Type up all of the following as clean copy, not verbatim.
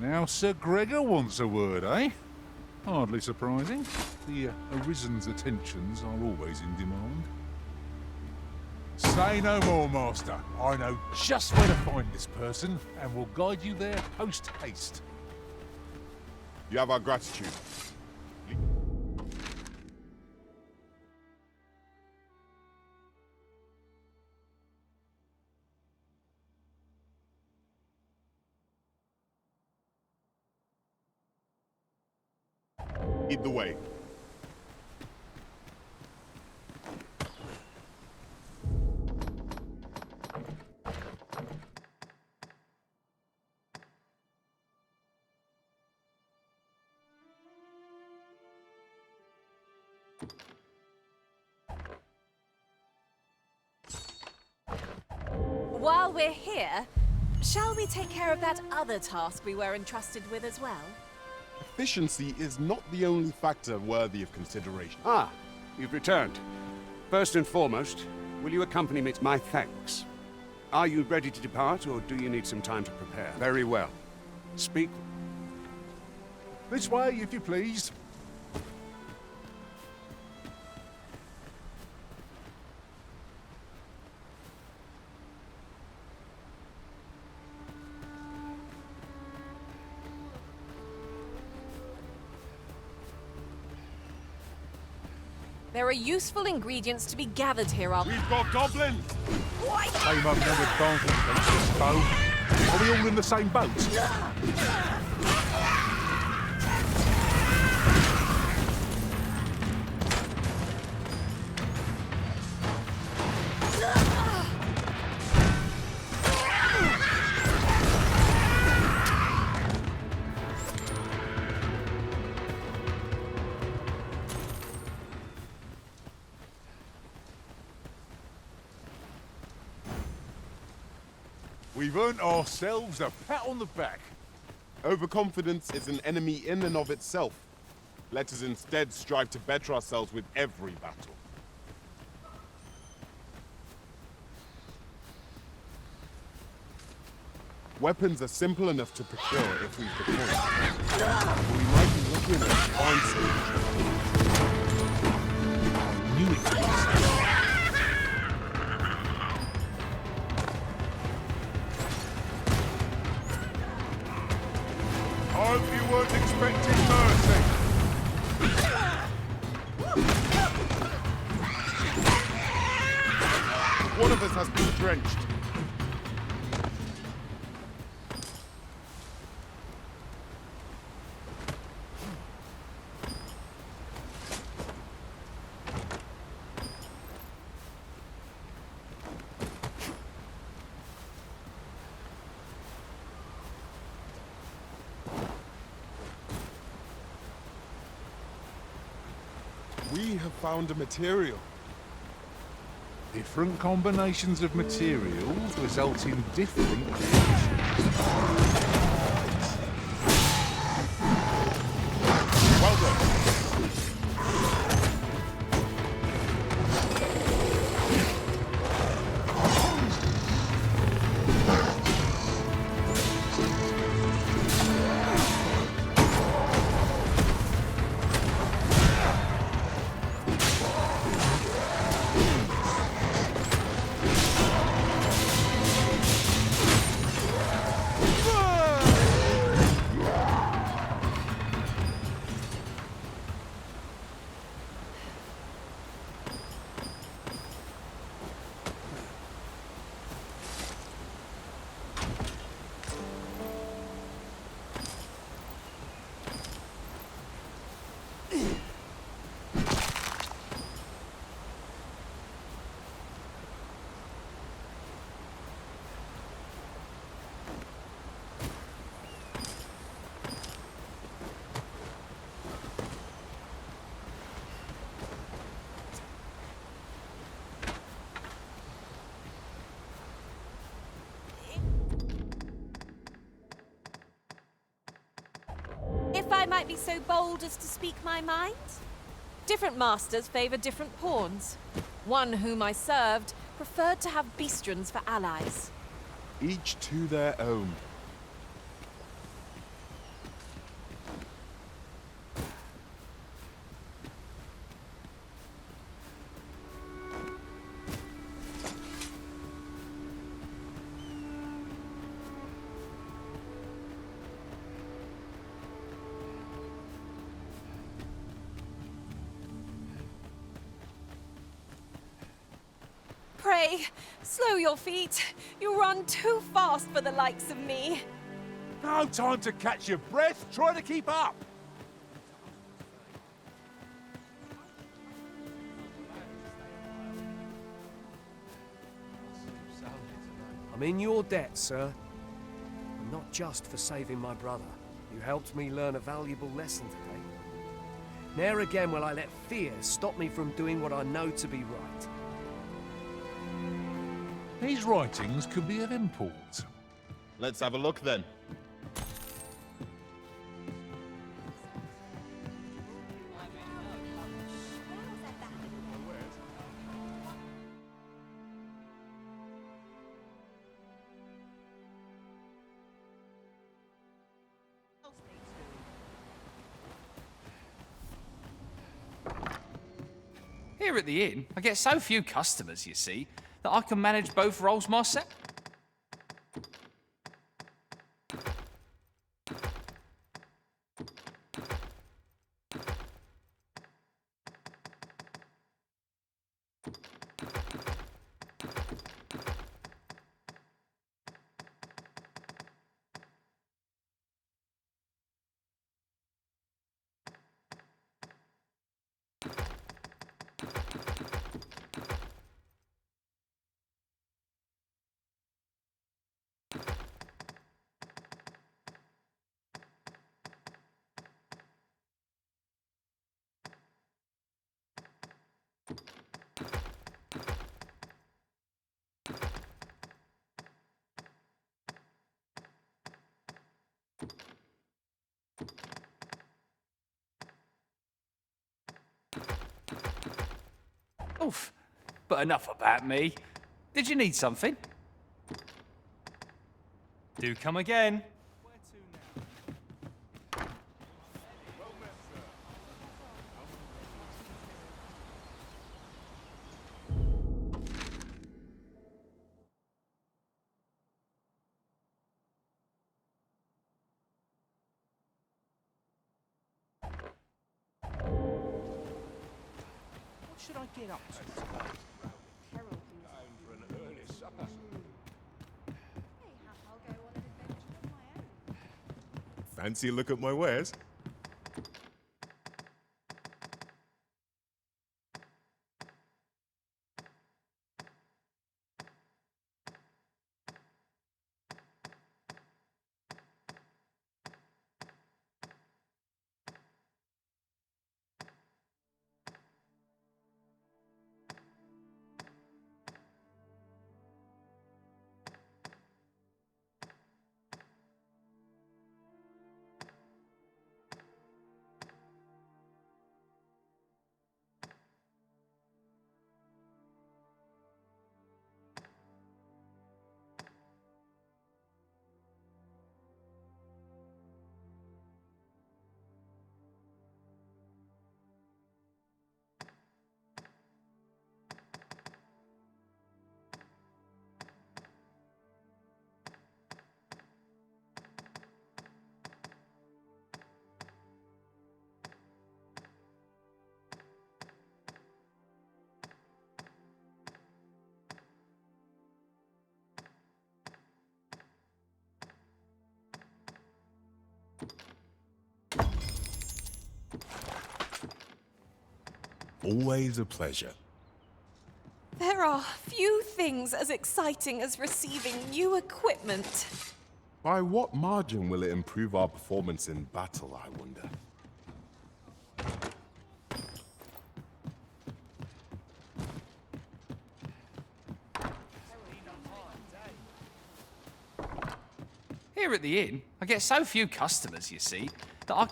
Now Sir Gregor wants a word, eh? Hardly surprising. The Arisen's attentions are always in demand. Say no more, Master. I know just where to find this person, and will guide you there post-haste. You have our gratitude. Lead the way. While we're here, shall we take care of that other task we were entrusted with as well? Efficiency is not the only factor worthy of consideration. Ah, you've returned. First and foremost, will you accompany me to my thanks? Are you ready to depart, or do you need some time to prepare? Very well. Speak. This way, if you please. There are useful ingredients to be gathered here, We've got goblins! Came up no advantage against this foe. Are we all in the same boat? We've earned ourselves a pat on the back. Overconfidence is an enemy in and of itself. Let us instead strive to better ourselves with every battle. Weapons are simple enough to procure if we've the point. We might be lucky enough to find some. Knew it was. I hope you weren't expecting mercy. One of us has been drenched. We have found a material. Different combinations of materials result in different reactions. Well done. If I might be so bold as to speak my mind? Different masters favor different pawns. One whom I served preferred to have beastrons for allies. Each to their own. way! Slow your feet. You run too fast for the likes of me. No time to catch your breath. Try to keep up. I'm in your debt, sir. And not just for saving my brother. You helped me learn a valuable lesson today. Ne'er again will I let fear stop me from doing what I know to be right. These writings could be of import. Let's have a look then. Here at the inn, I get so few customers, you see, that I can manage both roles myself. Oof. But enough about me. Did you need something? Do come again. What should I get up to? Fancy a look at my wares? Always a pleasure. There are few things as exciting as receiving new equipment. By what margin will it improve our performance in battle, I wonder? Here at the inn, I get so few customers, you see, that I...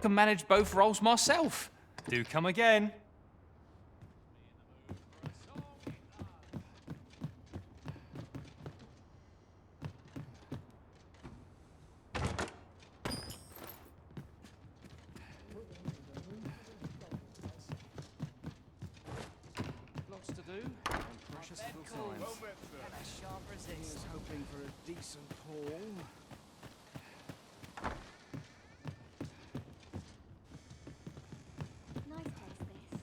can manage both roles myself. Do come again. do. Precious little times. Sharp resist. Hoping for a decent haul. Nice place, this.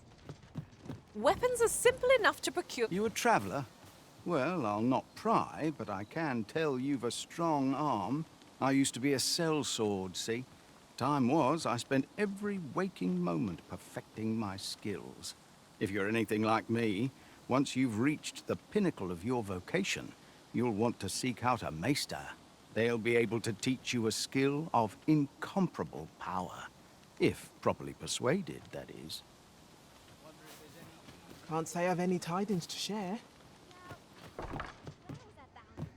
Weapons are simple enough to procure. You a traveller? Well, I'll not pry, but I can tell you've a strong arm. I used to be a sellsword, see? Time was, I spent every waking moment perfecting my skills. If you're anything like me, once you've reached the pinnacle of your vocation, you'll want to seek out a maester. They'll be able to teach you a skill of incomparable power. If properly persuaded, that is. Can't say I've any tidings to share. Where was that bound?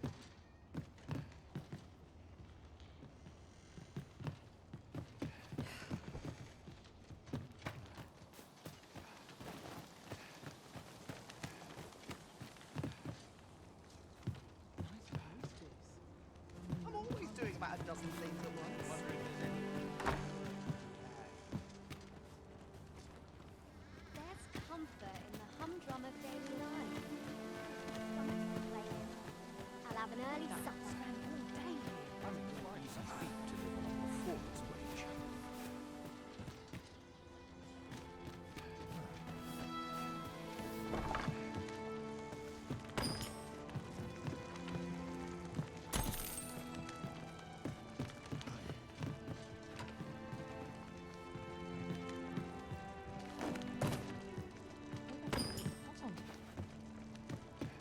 I'm always doing about a dozen things at once. There's comfort in the humdrum of daily life. Something to play with. I'll have an early supper.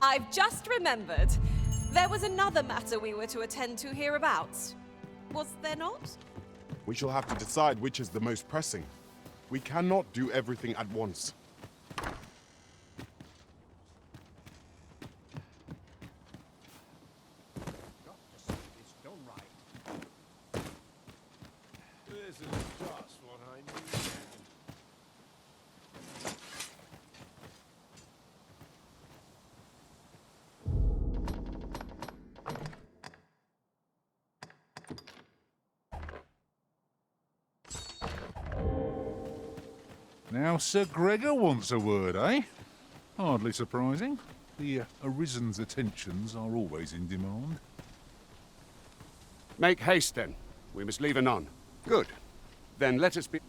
I've just remembered. There was another matter we were to attend to hereabouts. Was there not? We shall have to decide which is the most pressing. We cannot do everything at once. It's done right. This is just what I need. Now Sir Gregor wants a word, eh? Hardly surprising. The Arisen's attentions are always in demand. Make haste, then. We must leave anon. Good. Then let us be...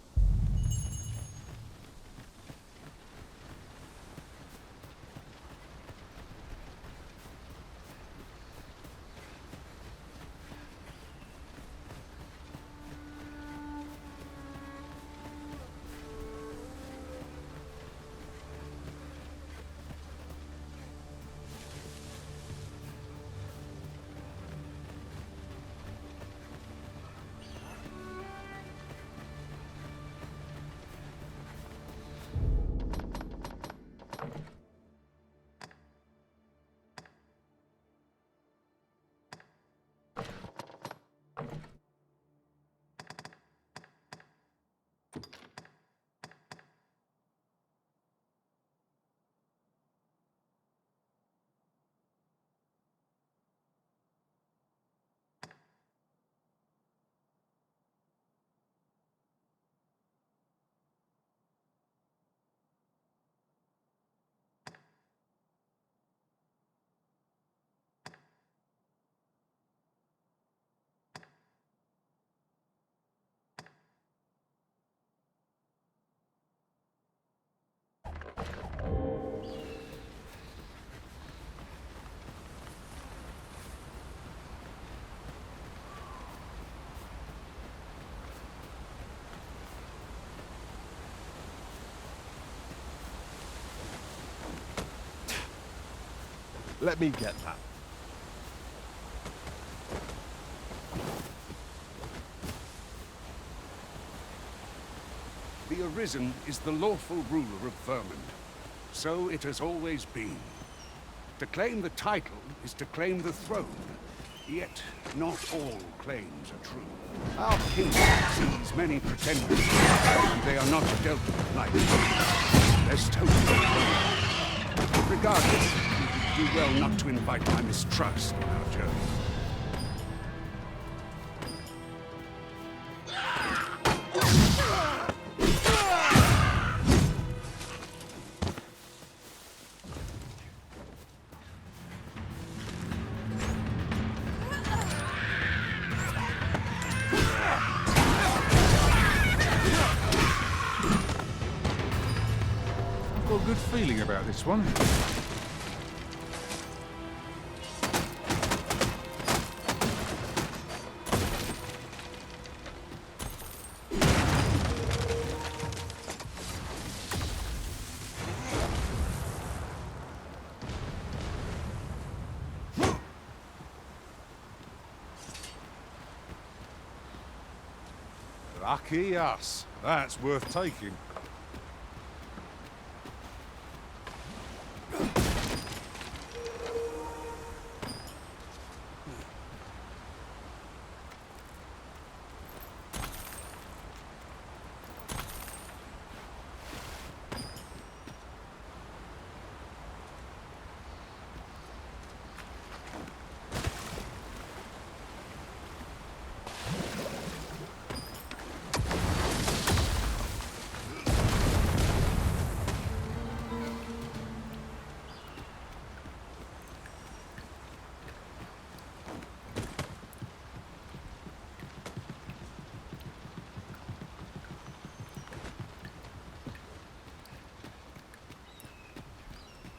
Let me get that. The Arisen is the lawful ruler of Vermund. So it has always been. To claim the title is to claim the throne. Yet, not all claims are true. Our kingdom sees many pretenders, and they are not dealt with lightly. Lest hope. Regardless, we do well not to invite my mistrust on our journey. feeling about this one. Lucky us. That's worth taking.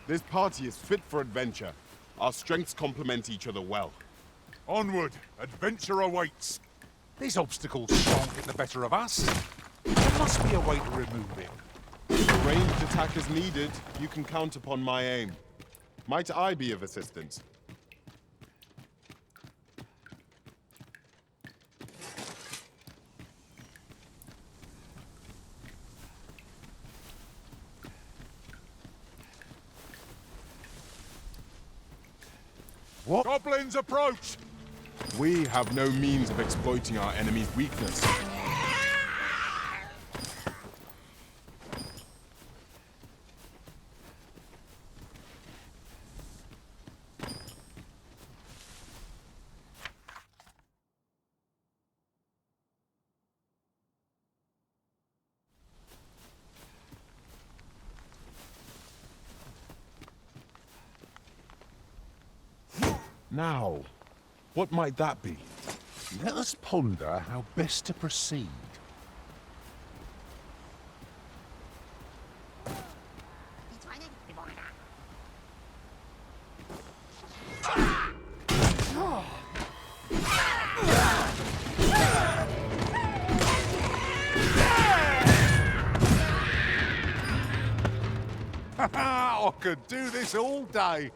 This party is fit for adventure. Our strengths complement each other well. Onward! Adventure awaits! These obstacles can't get the better of us. There must be a way to remove it. If ranged attack is needed, you can count upon my aim. Might I be of assistance? What? Goblins approach! We have no means of exploiting our enemy's weakness. Now, what might that be? Let us ponder how best to proceed. I could do this all day.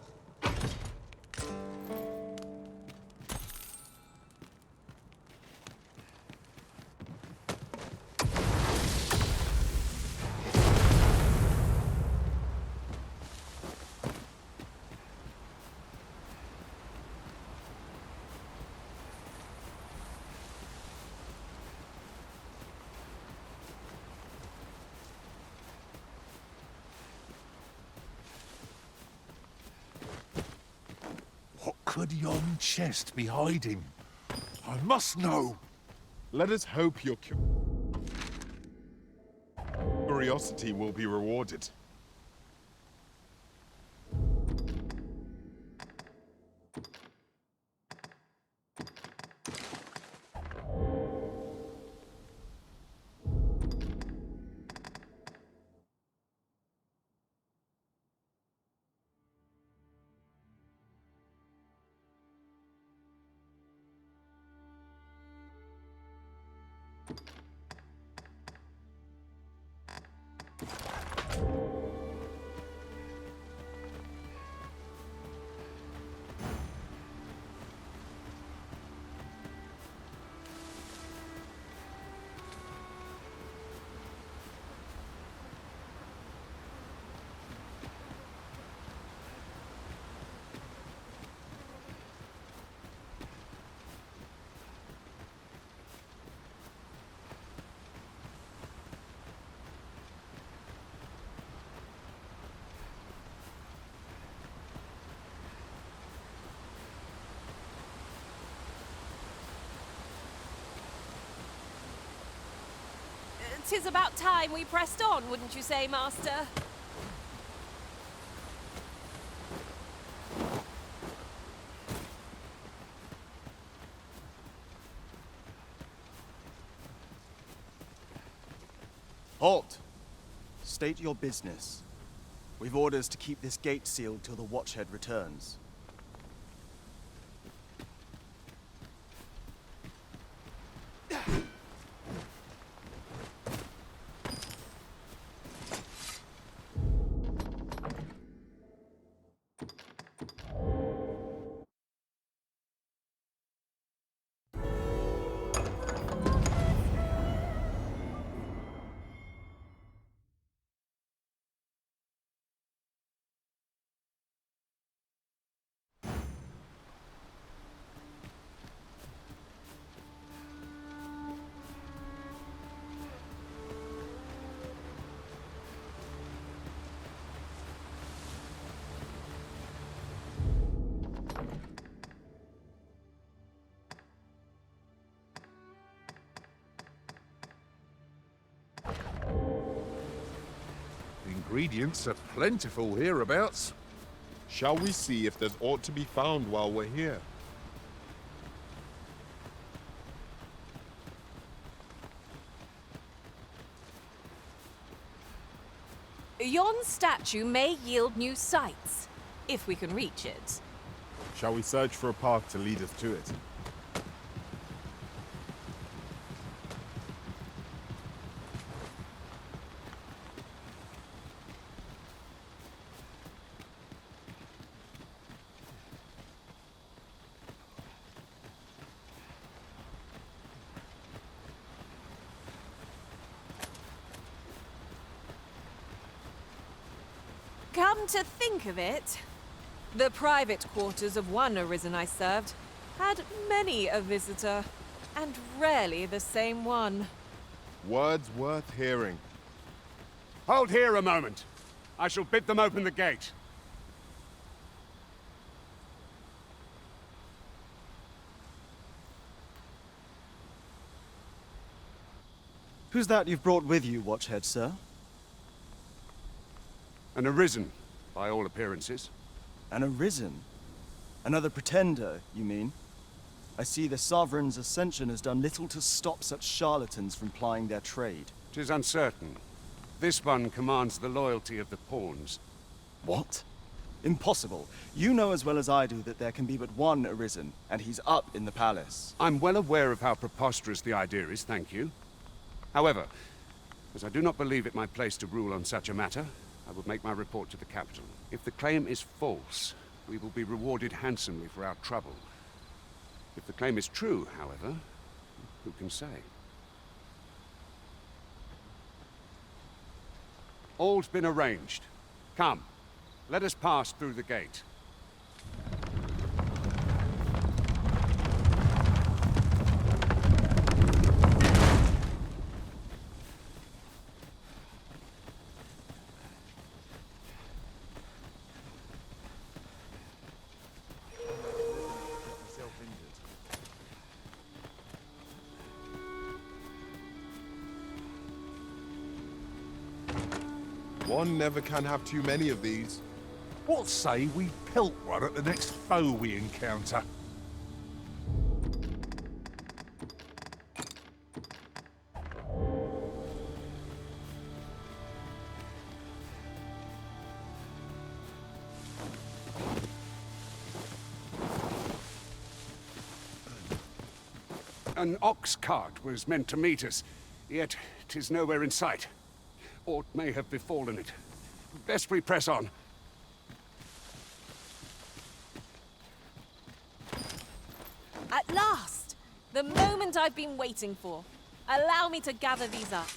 What could yon chest be hiding? I must know. Let us hope your curiosity will be rewarded. "'Tis about time we pressed on, wouldn't you say, Master?" Halt! State your business. We've orders to keep this gate sealed till the Watchhead returns. The ingredients are plentiful hereabouts. Shall we see if there's aught to be found while we're here? Yon statue may yield new sights, if we can reach it. Shall we search for a path to lead us to it? Come to think of it, the private quarters of one Arisen I served had many a visitor, and rarely the same one. Words worth hearing. Hold here a moment. I shall bid them open the gate. Who's that you've brought with you, Watchhead, sir? An Arisen, by all appearances. An Arisen? Another pretender, you mean? I see the Sovereign's ascension has done little to stop such charlatans from plying their trade. 'Tis uncertain. This one commands the loyalty of the pawns. What? Impossible. You know as well as I do that there can be but one Arisen, and he's up in the palace. I'm well aware of how preposterous the idea is, thank you. However, as I do not believe it my place to rule on such a matter, I will make my report to the capital. If the claim is false, we will be rewarded handsomely for our trouble. If the claim is true, however, who can say? All's been arranged. Come, let us pass through the gate. One never can have too many of these. What say we pelt one at the next foe we encounter? An ox cart was meant to meet us, yet 'tis nowhere in sight. Aught may have befallen it. Best we press on. At last! The moment I've been waiting for. Allow me to gather these up.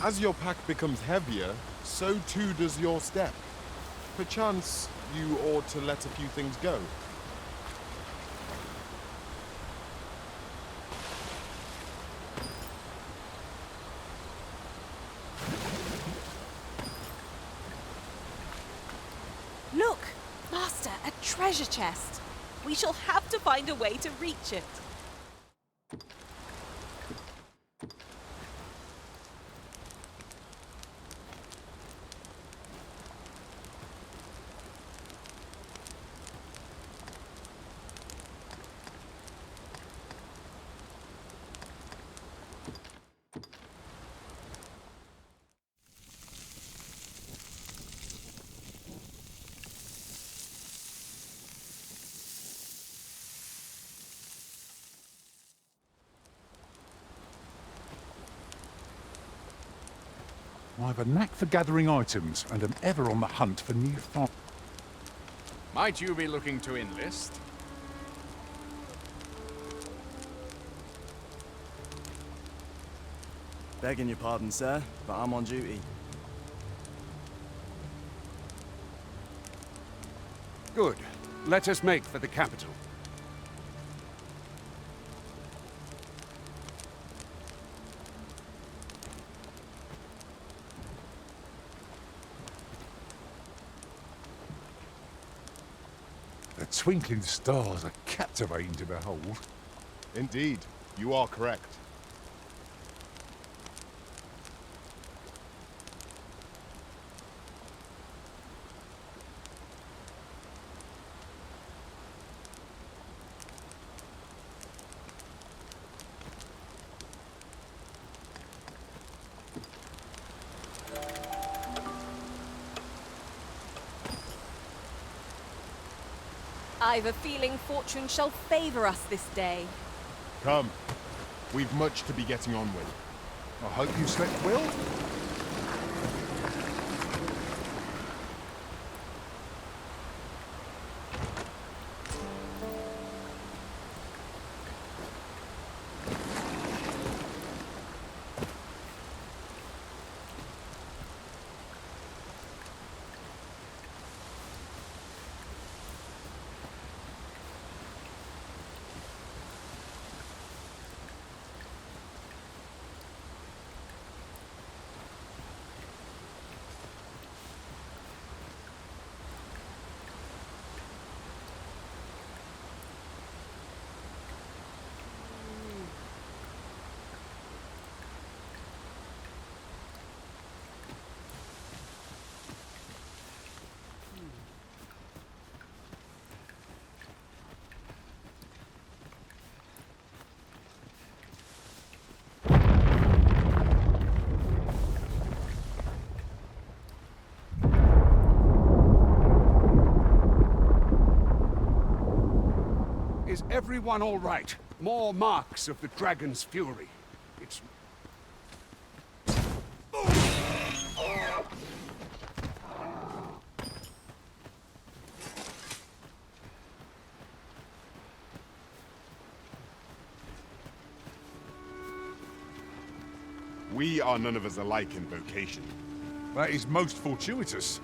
As your pack becomes heavier, so too does your step. Perchance, you ought to let a few things go. Look! Master, a treasure chest! We shall have to find a way to reach it. I have a knack for gathering items and am ever on the hunt for new finds. Might you be looking to enlist? Begging your pardon, sir, but I'm on duty. Good. Let us make for the capital. The twinkling stars are captivating to behold. Indeed, you are correct. I've a feeling fortune shall favor us this day. Come. We've much to be getting on with. I hope you slept well. Is everyone all right? More marks of the dragon's fury. It's... We are none of us alike in vocation. That is most fortuitous.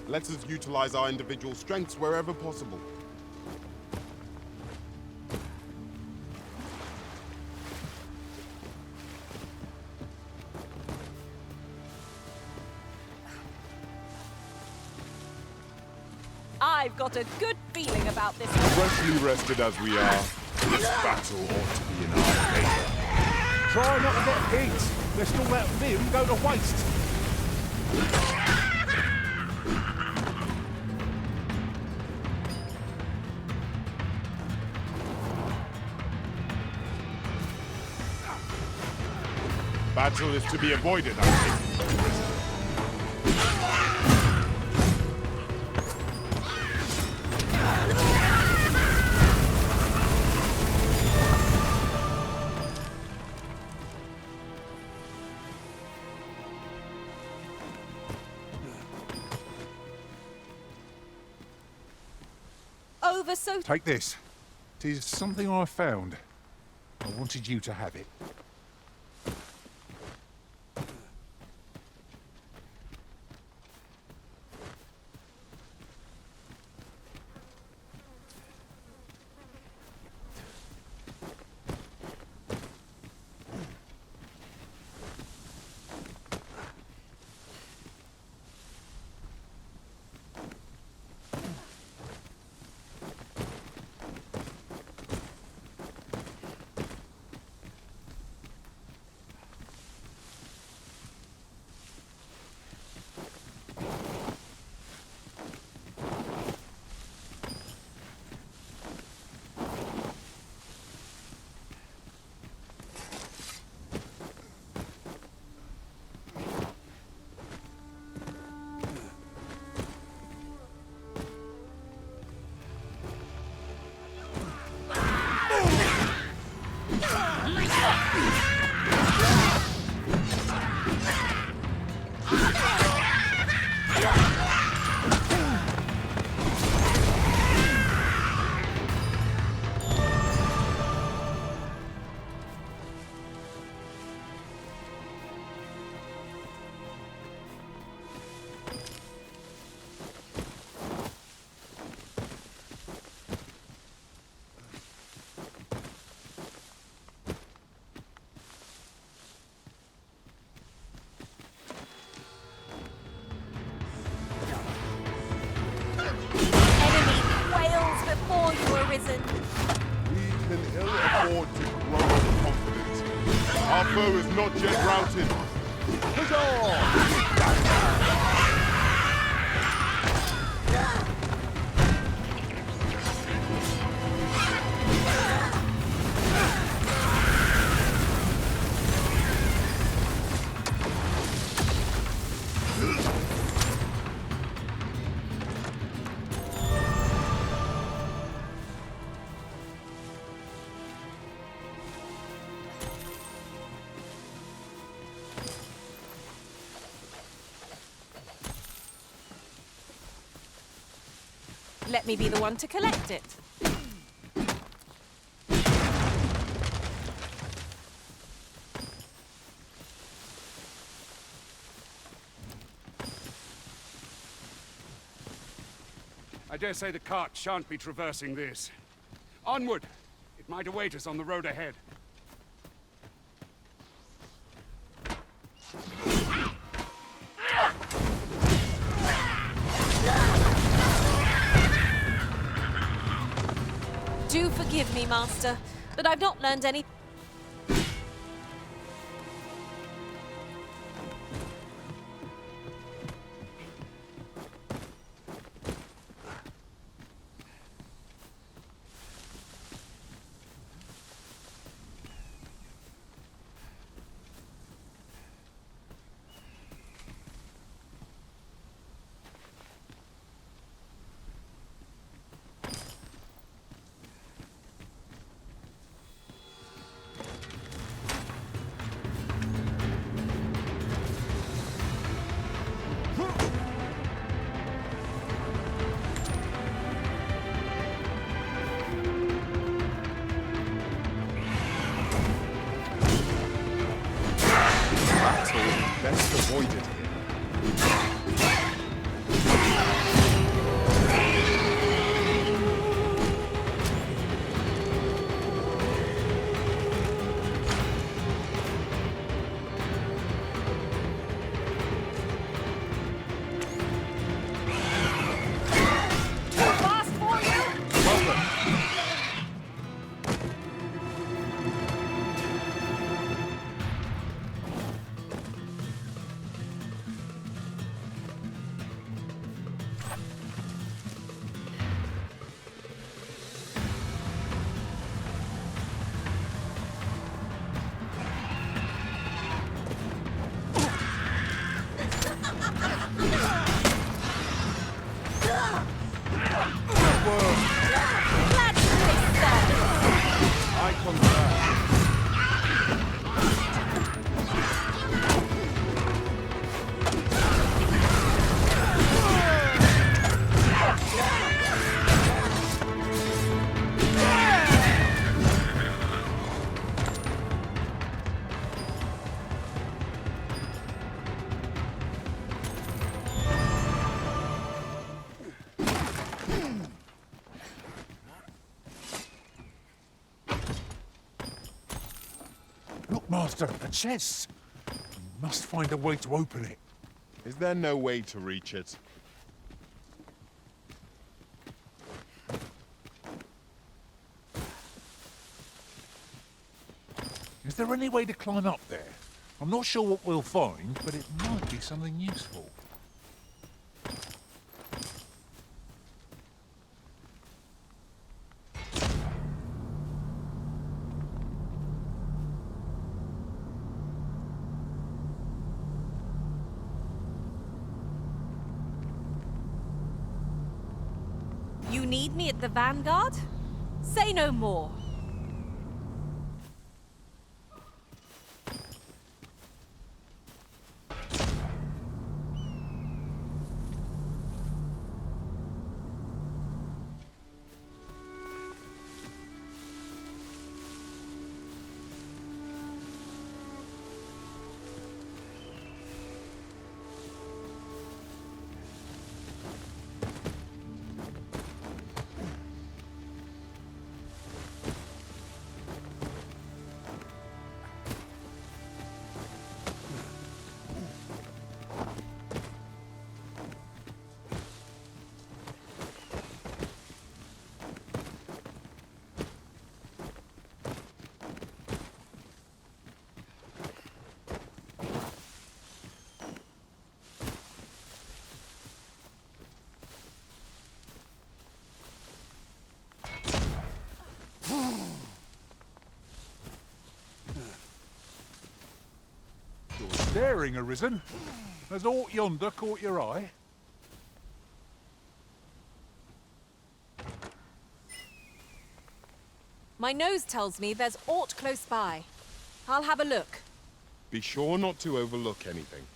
Let us utilize our individual strengths wherever possible. I've got a good feeling about this one. Freshly rested as we are, this battle ought to be in our favor. Try not to get hit, lest all that vim go to waste. Battle is to be avoided, I think. Over so... Take this. 'Tis something I found. I wanted you to have it. Enemy quails before you, Arisen. We can ill afford to grow confident. Our foe is not yet routed. Huzzah! Let me be the one to collect it. I dare say the cart shan't be traversing this. Onward! It might await us on the road ahead. Do forgive me, Master, but I've not learned any... Best avoided here. Fast for you! Glad to do it, sir. I concur. Look, Master, a chest. We must find a way to open it. Is there no way to reach it? Is there any way to climb up there? I'm not sure what we'll find, but it might be something useful. You need me at the Vanguard? Say no more. Daring, Arisen. Has aught yonder caught your eye? My nose tells me there's aught close by. I'll have a look. Be sure not to overlook anything.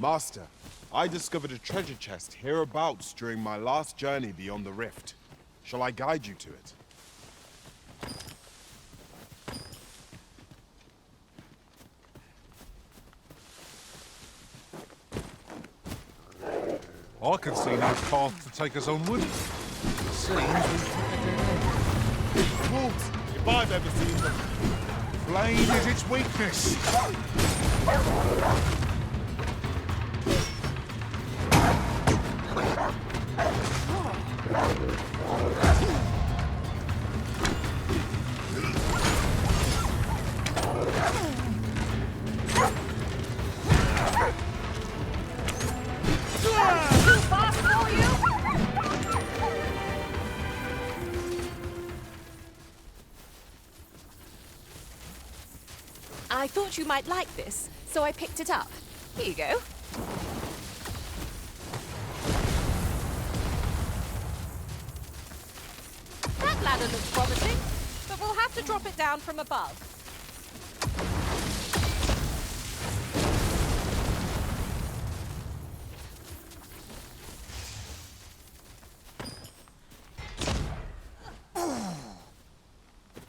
Master, I discovered a treasure chest hereabouts during my last journey beyond the rift. Shall I guide you to it? I can see no path to take us onward. It seems Wolves, if I've ever seen them. flame is its weakness. Too fast for you? I thought you might like this, so I picked it up. Here you go. That ladder looks promising, but we'll have to drop it down from above.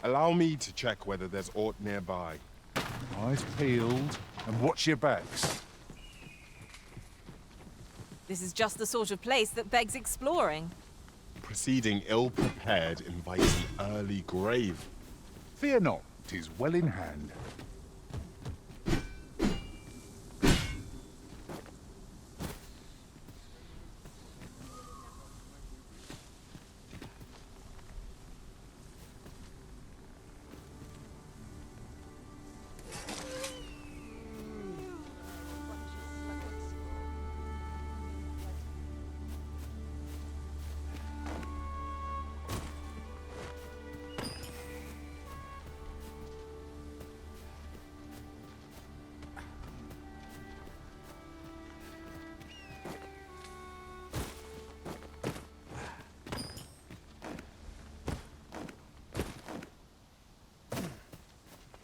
Allow me to check whether there's aught nearby. Eyes peeled, and watch your backs. This is just the sort of place that begs exploring. Proceeding ill-prepared invites an early grave. Fear not, 'tis well in hand.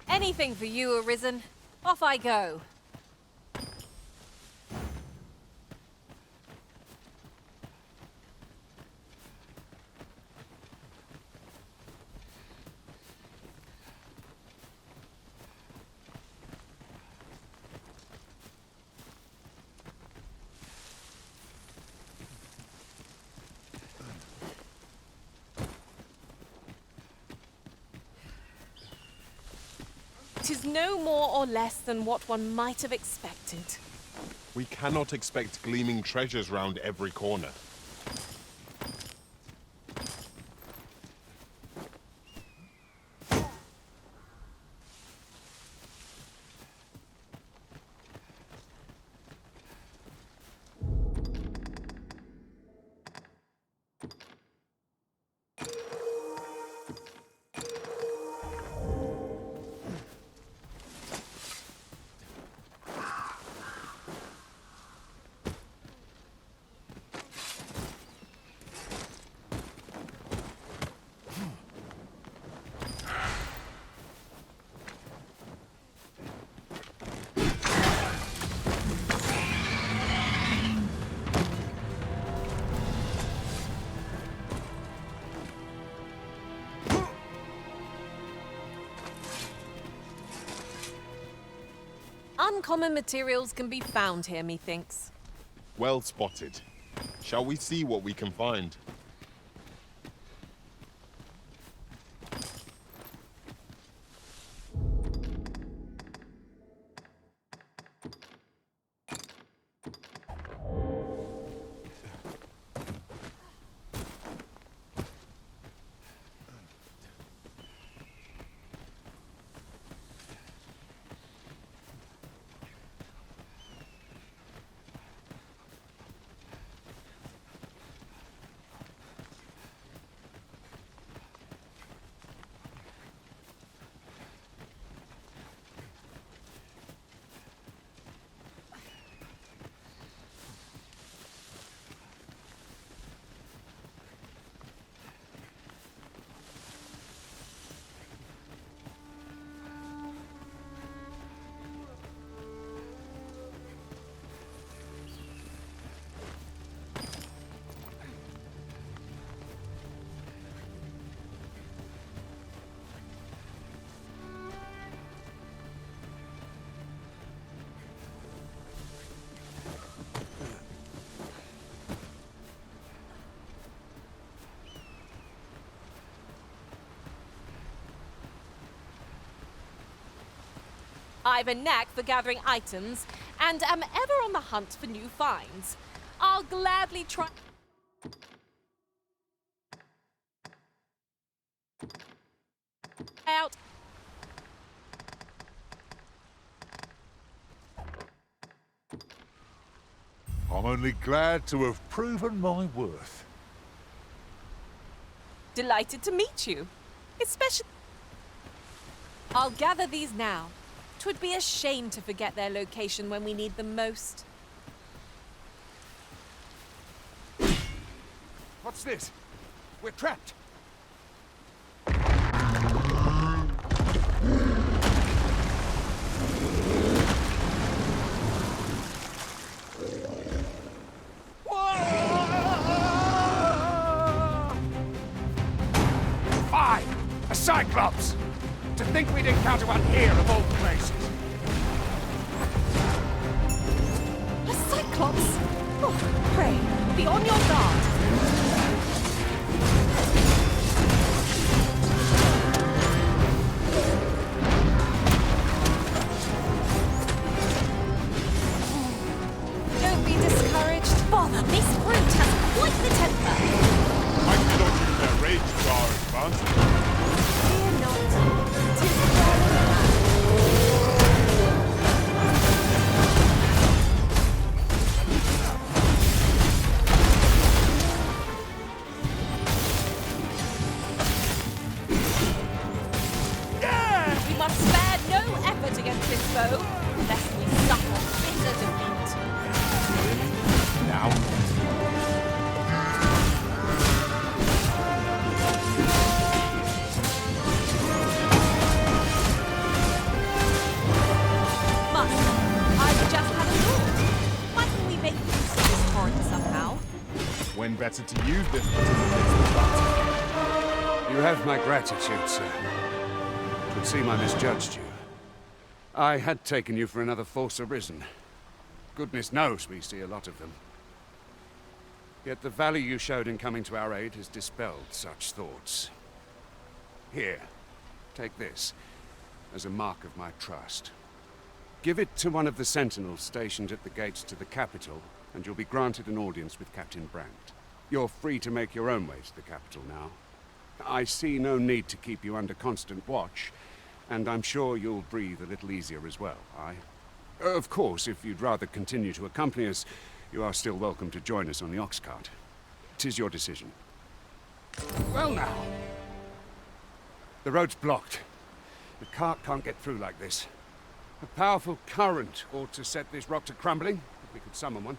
Anything for you, Arisen. Off I go. Tis no more or less than what one might have expected. We cannot expect gleaming treasures round every corner. Uncommon materials can be found here, methinks. Well spotted. Shall we see what we can find? I've a knack for gathering items, and am ever on the hunt for new finds. I'll gladly try out. I'm only glad to have proven my worth. Delighted to meet you. Especially... I'll gather these now. 'Twould be a shame to forget their location when we need them most. What's this? We're trapped. Fine! A Cyclops! To think we'd encounter one here of all places. A Cyclops? Oh, pray, be on your guard. Don't be discouraged. Bother, this brute has quite the temper. I cannot use their rage to our advantage. Fear not. 'Tis well planned. We must spare no effort against this foe, lest we suffer bitter defeat. Now, Must. I've just had a thought. Mightn't we make use of this torrent somehow? when better to use this than to replace the bat? You have my gratitude, sir. Could seem I misjudged you. I had taken you for another Force Arisen. Goodness knows we see a lot of them. Yet the value you showed in coming to our aid has dispelled such thoughts. Here, take this, as a mark of my trust. Give it to one of the sentinels stationed at the gates to the capital, and you'll be granted an audience with Captain Brandt. You're free to make your own way to the capital now. I see no need to keep you under constant watch, and I'm sure you'll breathe a little easier as well, aye? Of course, if you'd rather continue to accompany us, you are still welcome to join us on the ox cart. 'Tis your decision. Well now. The road's blocked. The cart can't get through like this. A powerful current ought to set this rock to crumbling, if we could summon one.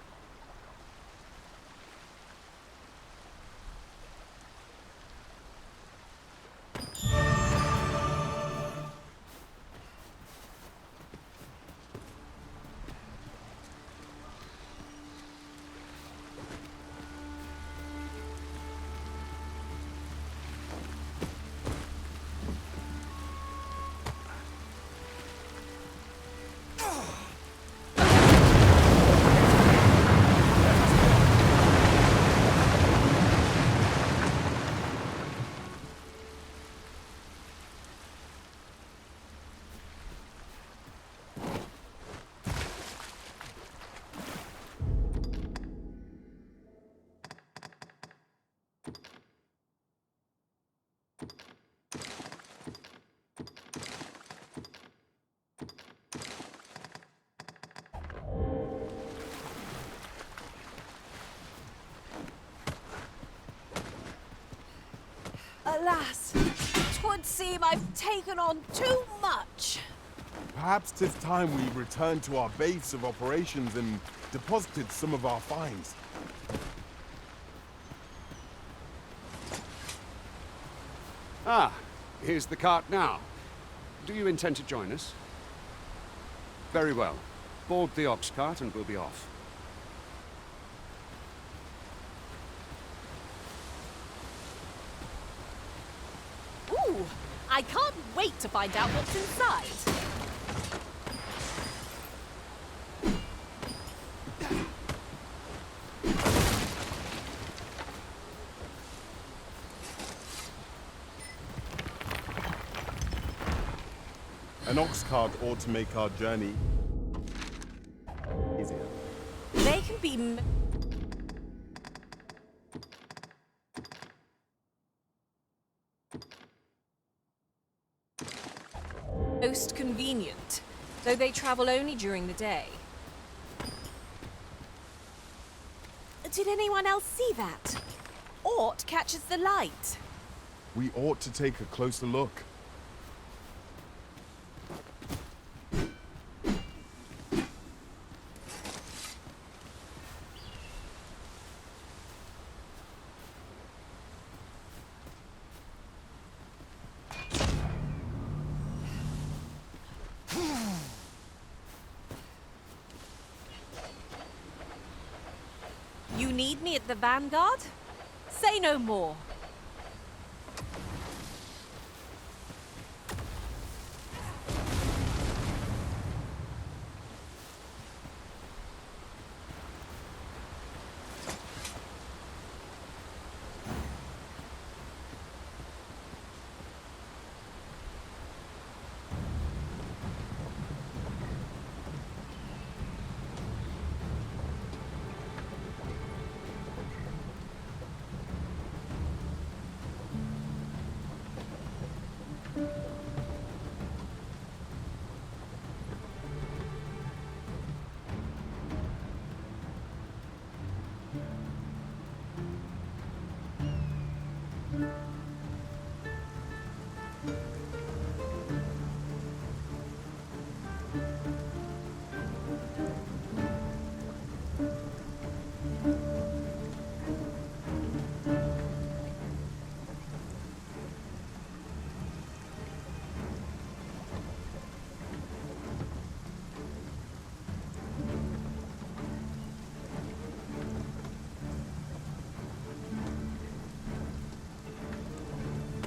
Alas, 'twould seem I've taken on too much. Perhaps 'tis time we returned to our base of operations and deposited some of our finds. Ah, here's the cart now. Do you intend to join us? Very well. Board the ox cart and we'll be off. Ooh, I can't wait to find out what's inside. An ox cart ought to make our journey easier. They can be most convenient, though they travel only during the day. Did anyone else see that? Ort catches the light. We ought to take a closer look. You need me at the Vanguard? Say no more.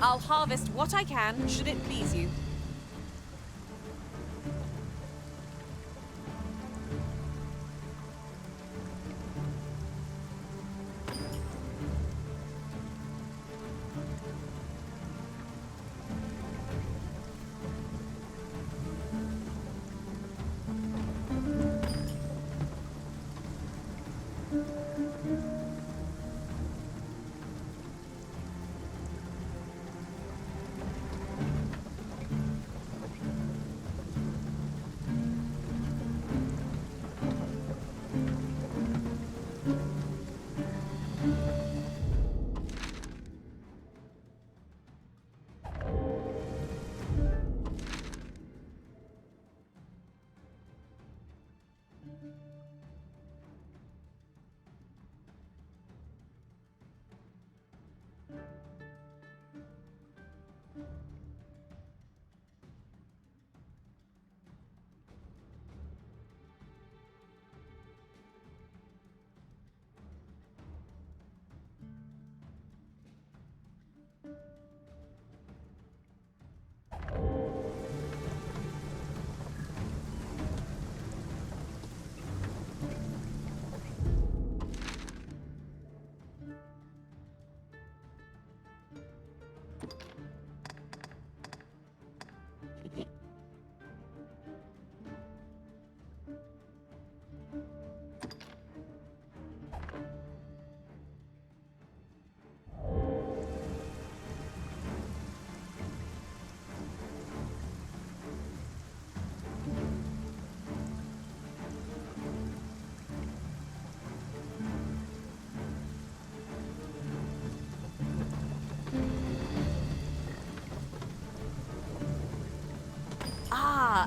I'll harvest what I can, should it please you.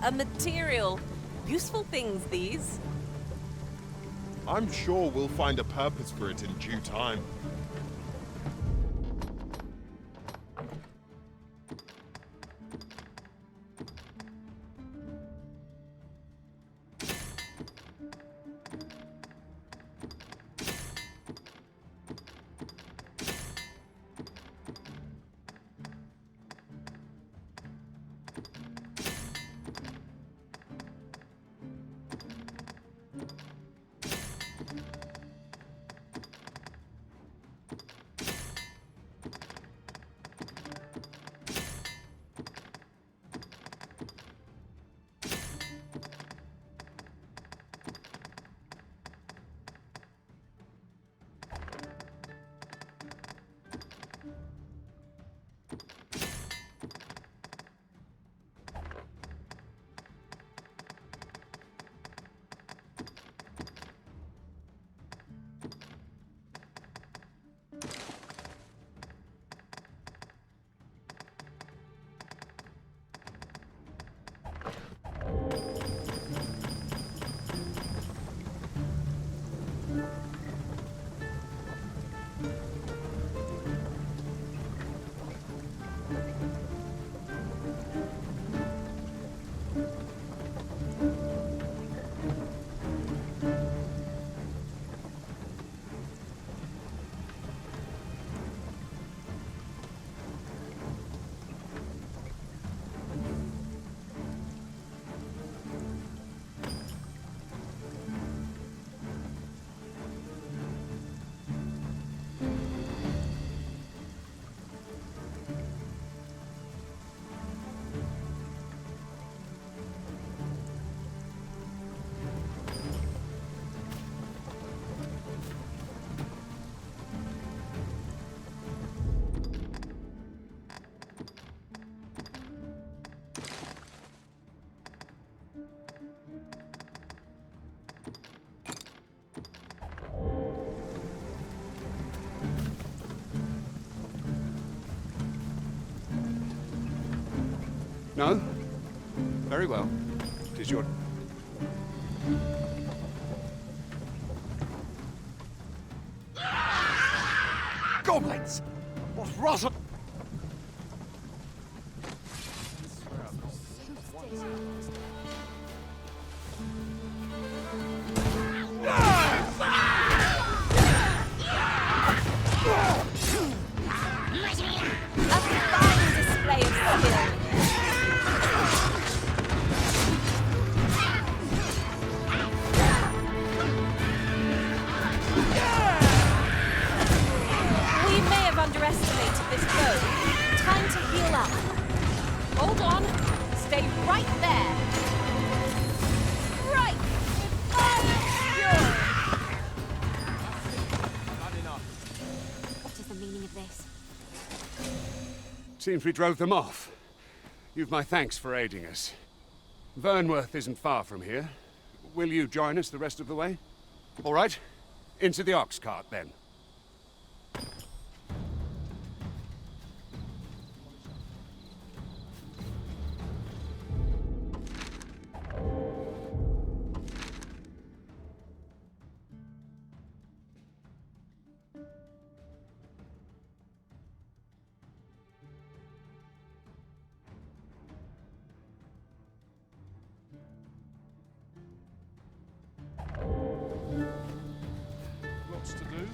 A material. Useful things, these. I'm sure we'll find a purpose for it in due time. No? Very well. It is your... Goblins! What rotten... A fine display of skill. We may have underestimated this foe. Time to heal up. Hold on. Stay right there. Right! What is the meaning of this? Seems we drove them off. You've my thanks for aiding us. Vernworth isn't far from here. Will you join us the rest of the way? All right. Into the ox cart, then. Lots to do.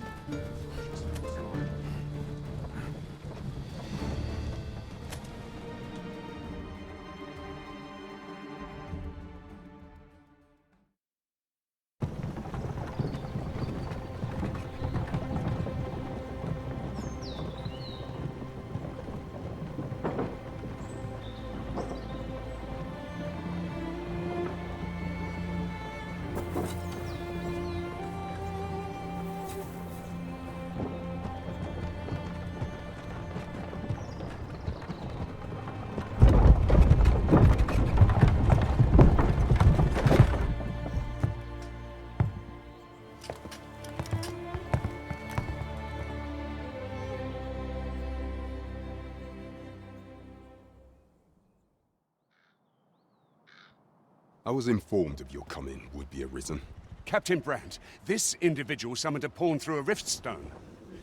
I was informed of your coming, would-be Arisen. Captain Brandt, this individual summoned a pawn through a rift stone.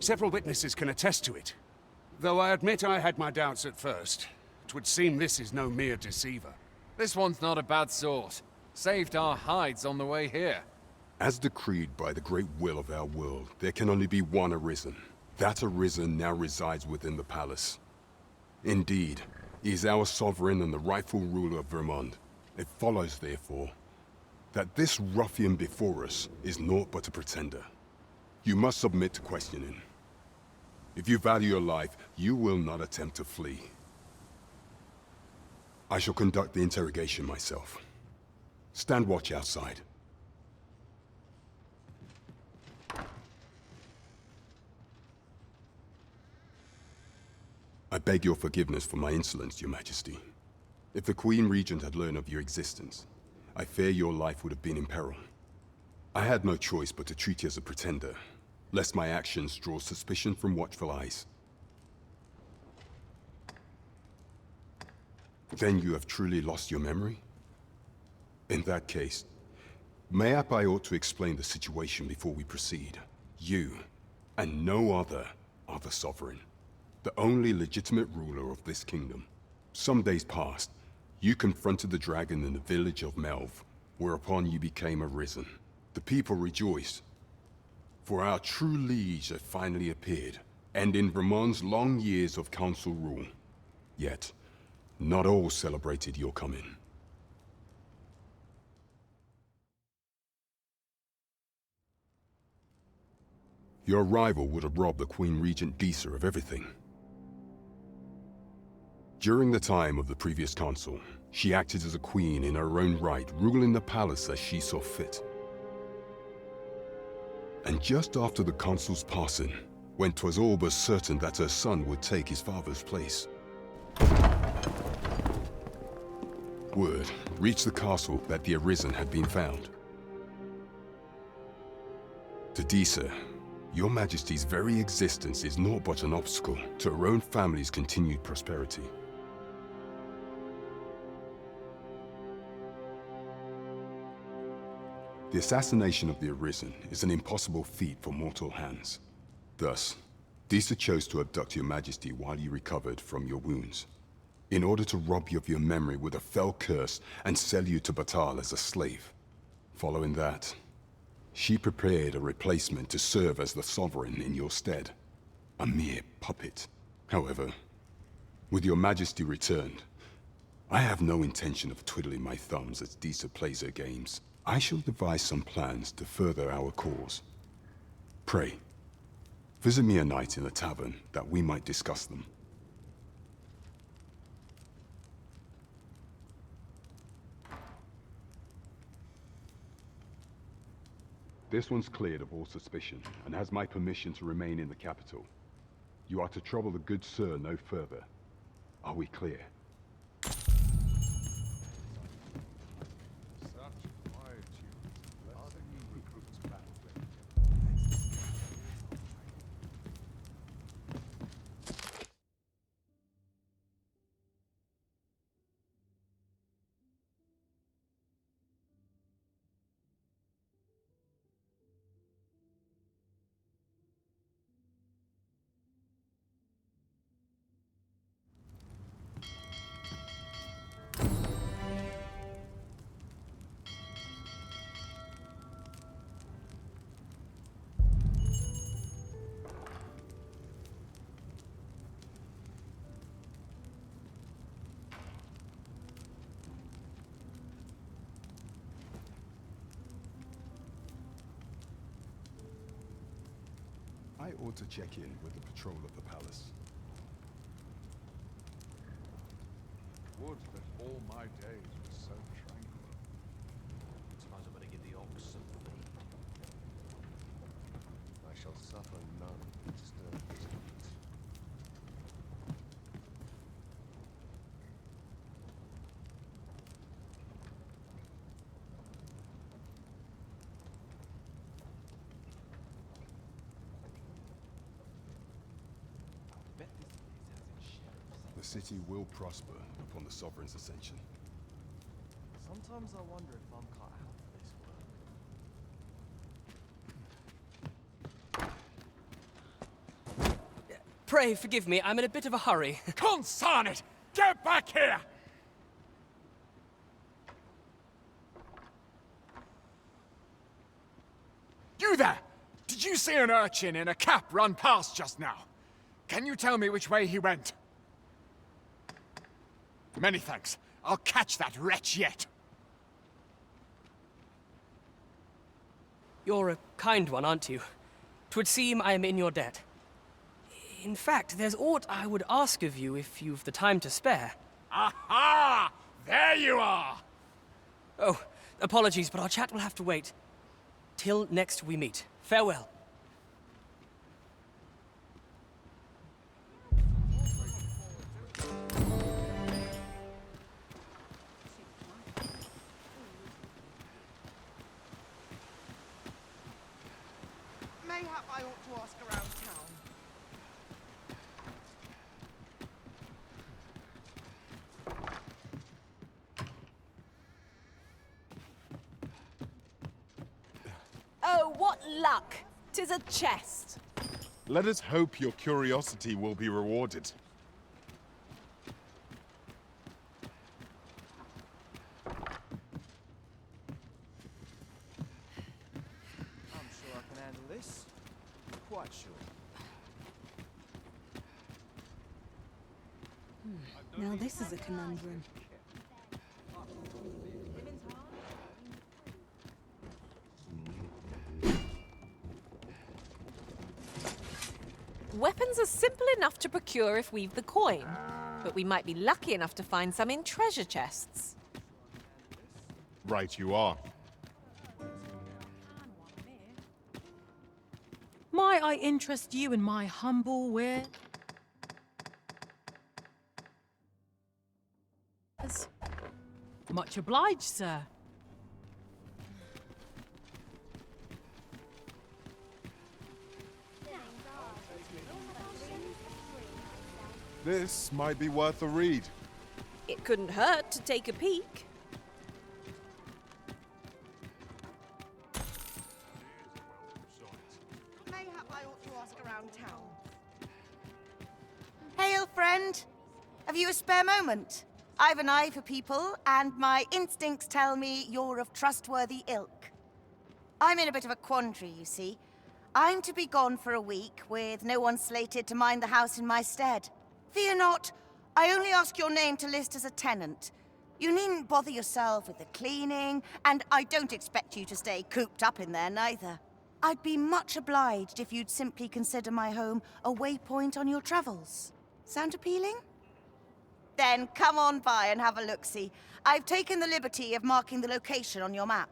Several witnesses can attest to it. Though I admit I had my doubts at first. 'Twould seem this is no mere deceiver. This one's not a bad sort. Saved our hides on the way here. As decreed by the great will of our world, there can only be one Arisen. That Arisen now resides within the palace. Indeed, he is our sovereign and the rightful ruler of Vermont. It follows, therefore, that this ruffian before us is naught but a pretender. You must submit to questioning. If you value your life, you will not attempt to flee. I shall conduct the interrogation myself. Stand watch outside. I beg your forgiveness for my insolence, Your Majesty. If the Queen Regent had learned of your existence, I fear your life would have been in peril. I had no choice but to treat you as a pretender, lest my actions draw suspicion from watchful eyes. Then you have truly lost your memory? In that case, mayhap I ought to explain the situation before we proceed. You, and no other, are the sovereign, the only legitimate ruler of this kingdom. Some days past, you confronted the dragon in the village of Melv, whereupon you became Arisen. The people rejoiced, for our true liege had finally appeared, ending Vermont's long years of council rule. Yet, not all celebrated your coming. Your arrival would have robbed the Queen Regent Disa of everything. During the time of the previous council, she acted as a queen in her own right, ruling the palace as she saw fit. And just after the council's passing, when 'twas all but certain that her son would take his father's place, word reached the castle that the Arisen had been found. To Disa, Your Majesty's very existence is naught but an obstacle to her own family's continued prosperity. The assassination of the Arisen is an impossible feat for mortal hands. Thus, Disa chose to abduct your majesty while you recovered from your wounds, in order to rob you of your memory with a fell curse and sell you to Batal as a slave. Following that, she prepared a replacement to serve as the Sovereign in your stead. A mere puppet. However, with your majesty returned, I have no intention of twiddling my thumbs as Disa plays her games. I shall devise some plans to further our cause. Pray, visit me a night in the tavern that we might discuss them. This one's cleared of all suspicion and has my permission to remain in the capital. You are to trouble the good sir no further. Are we clear? I ought to check in with the patrol of the palace. Would that all my days were so tranquil. Suppose I better give the ox some feed. I shall suffer none disturbance. The city will prosper upon the Sovereign's ascension. Sometimes I wonder if I'm cut out for this work. Pray forgive me, I'm in a bit of a hurry. Consign it! Get back here! You there! Did you see an urchin in a cap run past just now? Can you tell me which way he went? Many thanks. I'll catch that wretch yet. You're a kind one, aren't you? 'Twould seem I am in your debt. In fact, there's aught I would ask of you if you've the time to spare. Aha! There you are! Oh, apologies, but our chat will have to wait. Till next we meet. Farewell. Mayhap I ought to ask around town. Oh, what luck! 'Tis a chest. Let us hope your curiosity will be rewarded. I'm sure I can handle this. Quite sure. Now this is a conundrum. Weapons are simple enough to procure if we've the coin, but we might be lucky enough to find some in treasure chests. Right you are. Might I interest you in my humble wares? Much obliged, sir. This might be worth a read. It couldn't hurt to take a peek. friend? Have you a spare moment? I've an eye for people, and my instincts tell me you're of trustworthy ilk. I'm in a bit of a quandary, you see. I'm to be gone for a week, with no one slated to mind the house in my stead. Fear not, I only ask your name to list as a tenant. You needn't bother yourself with the cleaning, and I don't expect you to stay cooped up in there neither. I'd be much obliged if you'd simply consider my home a waypoint on your travels. Sound appealing? Then come on by and have a look-see. I've taken the liberty of marking the location on your map.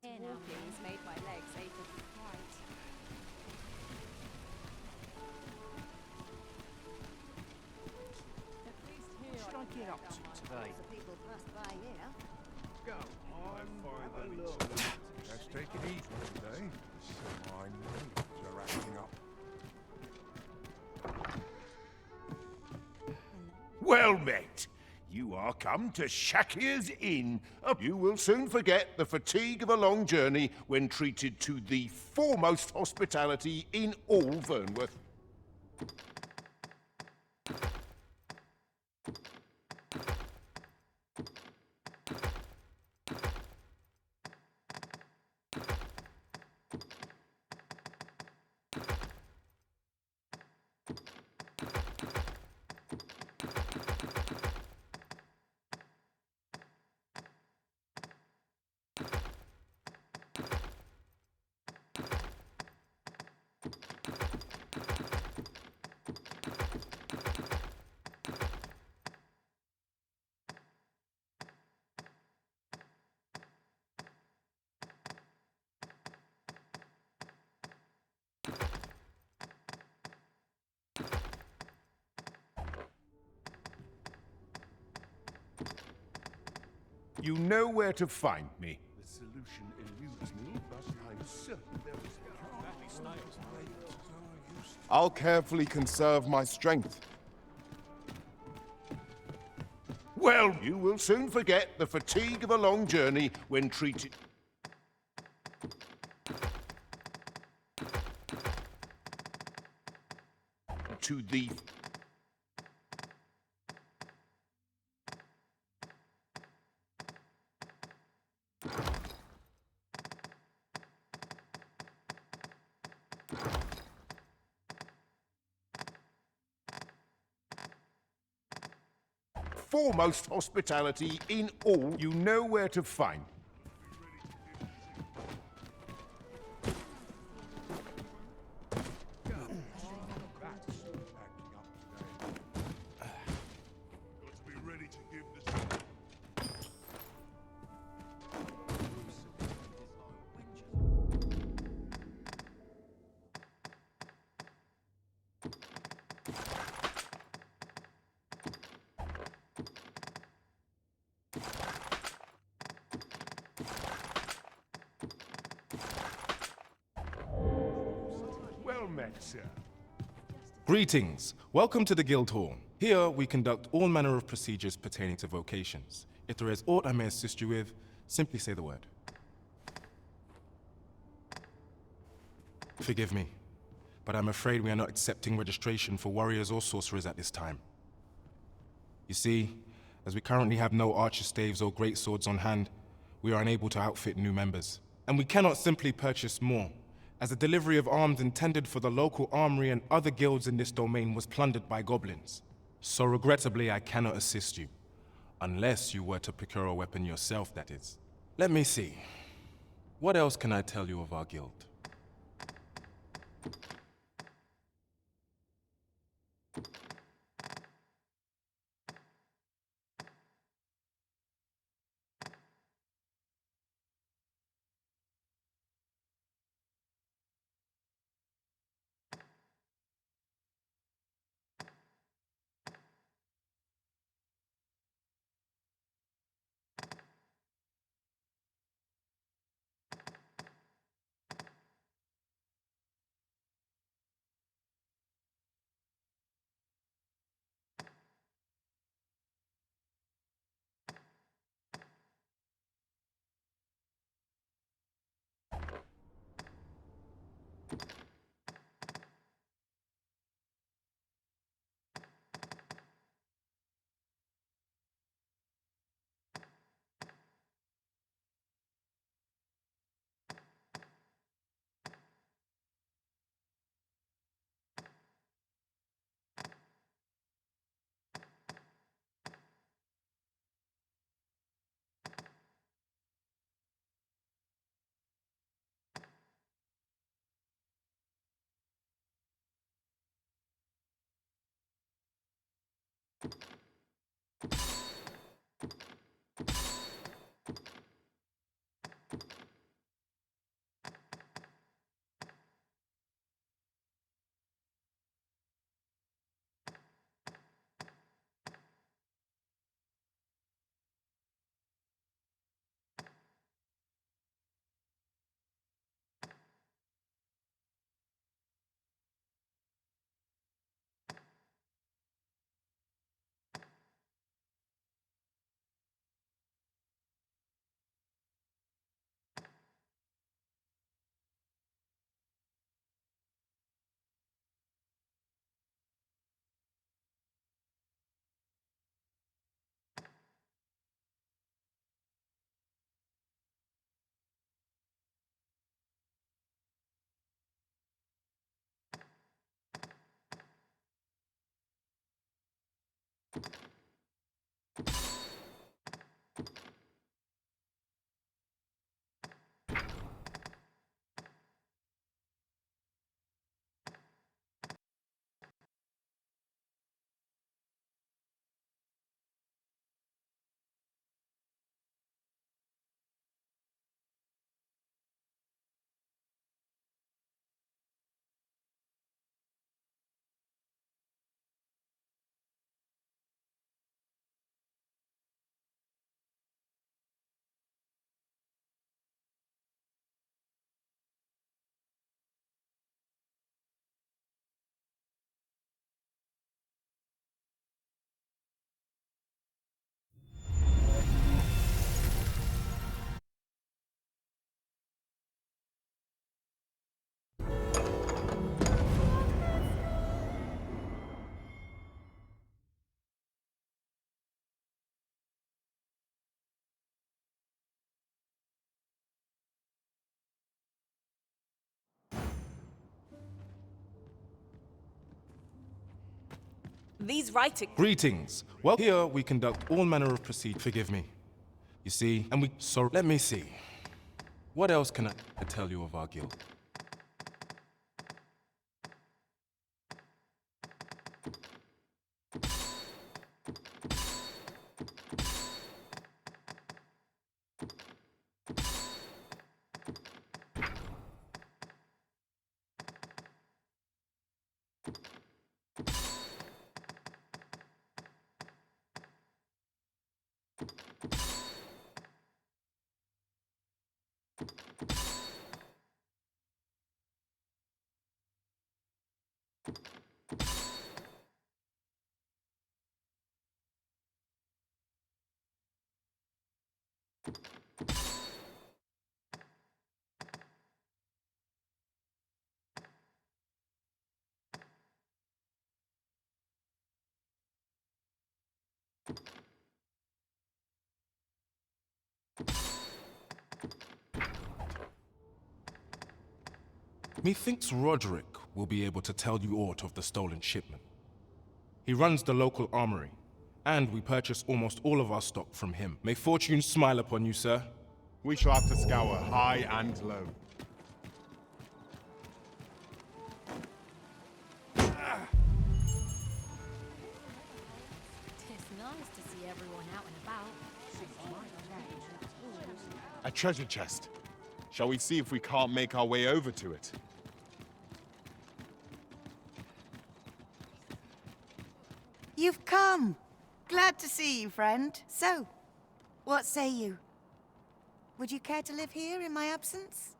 Here now, please. Made my legs ache with fright. What should I get up to today? People pass by here. Go on, let's take it easy today. My nerves are acting up. Well met. You are come to Shakir's Inn. You will soon forget the fatigue of a long journey when treated to the foremost hospitality in all Vernworth. You know where to find me. The solution eludes me, but I'm certain there is I'll carefully conserve my strength. Well, you will soon forget the fatigue of a long journey when treated... to the... foremost hospitality in all. You know where to find. Well met, sir. Greetings. Welcome to the Guild Hall. Here we conduct all manner of procedures pertaining to vocations. If there is aught I may assist you with, simply say the word. Forgive me, but I'm afraid we are not accepting registration for warriors or sorcerers at this time. You see, as we currently have no archer staves or great swords on hand, we are unable to outfit new members. And we cannot simply purchase more, as the delivery of arms intended for the local armory and other guilds in this domain was plundered by goblins. So regrettably, I cannot assist you. Unless you were to procure a weapon yourself, that is. Let me see. What else can I tell you of our guild? These writings... Greetings. Well, here we conduct all manner of proceed. Forgive me. You see, and we... So, let me see. What else can I tell you of our guild? Methinks Roderick will be able to tell you aught of the stolen shipment. He runs the local armory, and we purchase almost all of our stock from him. May fortune smile upon you, sir. We shall have to scour high and low. It's nice to see everyone out and about. A treasure chest. Shall we see if we can't make our way over to it? You've come. Glad to see you, friend. So, what say you? Would you care to live here in my absence?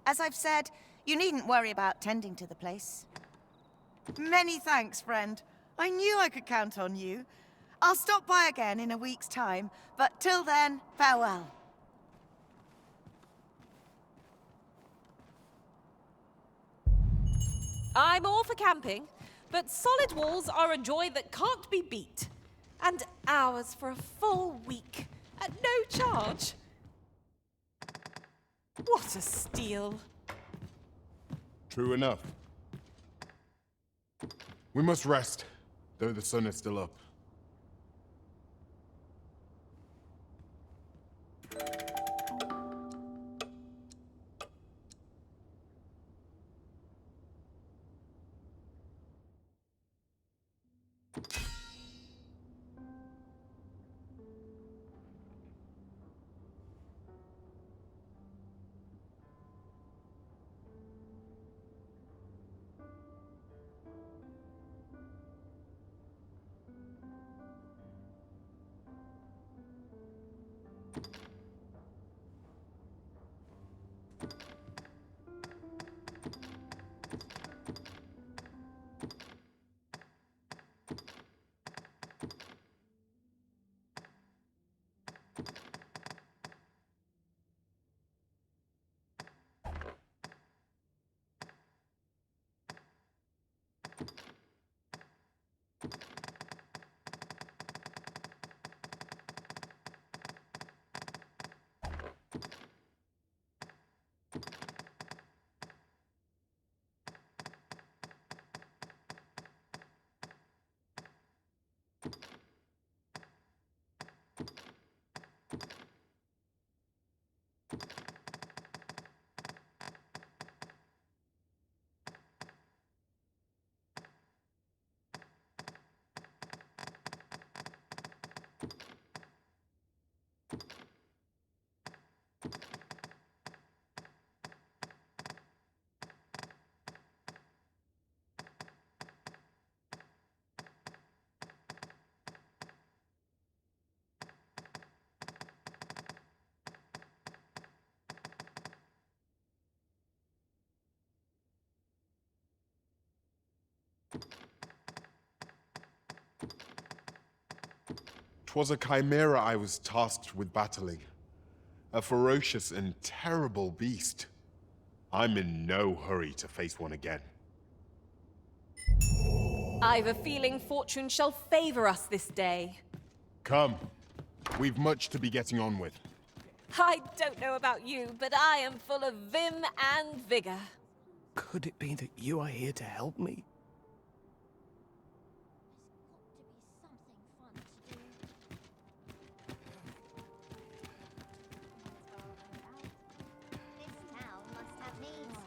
As I've said, you needn't worry about tending to the place. Many thanks, friend. I knew I could count on you. I'll stop by again in a week's time, but till then, farewell. I'm all for camping, but solid walls are a joy that can't be beat. And hours for a full week at no charge. What a steal. True enough. We must rest, though the sun is still up. 'Twas a chimera I was tasked with battling. A ferocious and terrible beast. I'm in no hurry to face one again. I've a feeling fortune shall favor us this day. Come. We've much to be getting on with. I don't know about you, but I am full of vim and vigor. Could it be that you are here to help me? This town must have needs.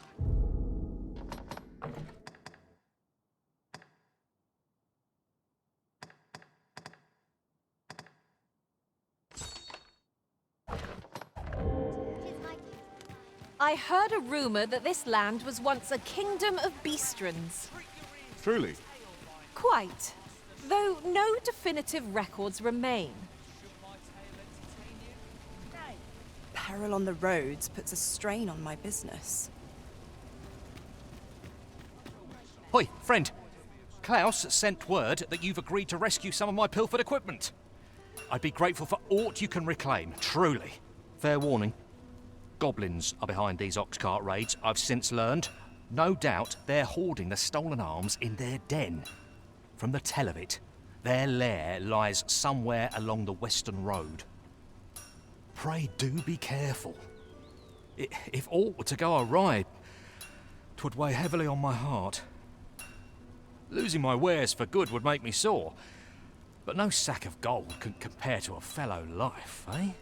I heard a rumor that this land was once a kingdom of beastrons. Truly. Quite. Though no definitive records remain. Peril on the roads puts a strain on my business. Hoi, friend. Klaus sent word that you've agreed to rescue some of my pilfered equipment. I'd be grateful for aught you can reclaim, truly. Fair warning. Goblins are behind these ox cart raids, I've since learned. No doubt they're hoarding the stolen arms in their den. From the tell of it, their lair lies somewhere along the Western Road. Pray do be careful. If aught were to go awry, 'twould weigh heavily on my heart. Losing my wares for good would make me sore, but no sack of gold can compare to a fellow life, eh?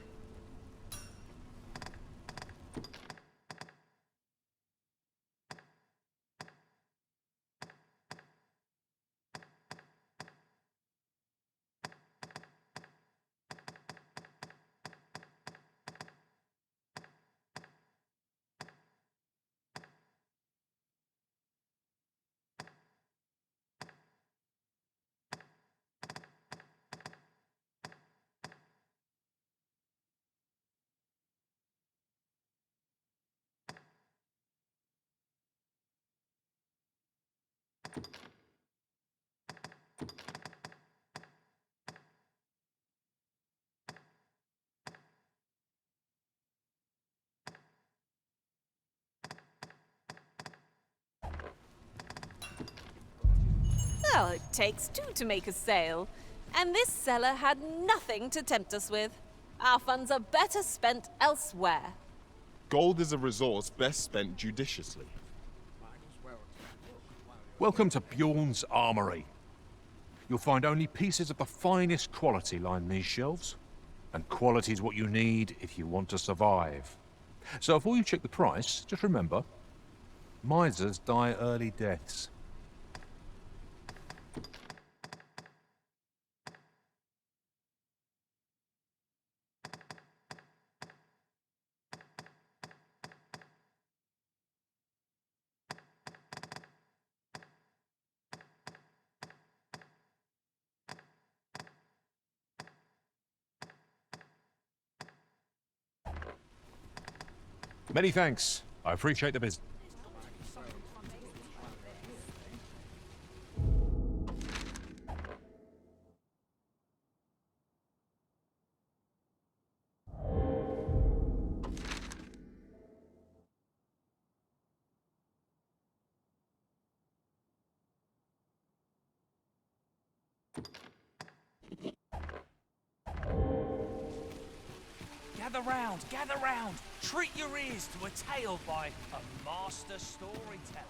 Well, it takes two to make a sale. And this seller had nothing to tempt us with. Our funds are better spent elsewhere. Gold is a resource best spent judiciously. Welcome to Bjorn's Armory. You'll find only pieces of the finest quality line these shelves. And quality's what you need if you want to survive. So before you check the price, just remember, misers die early deaths. Many thanks. I appreciate the business. Gather round. Treat your ears to a tale by a master storyteller.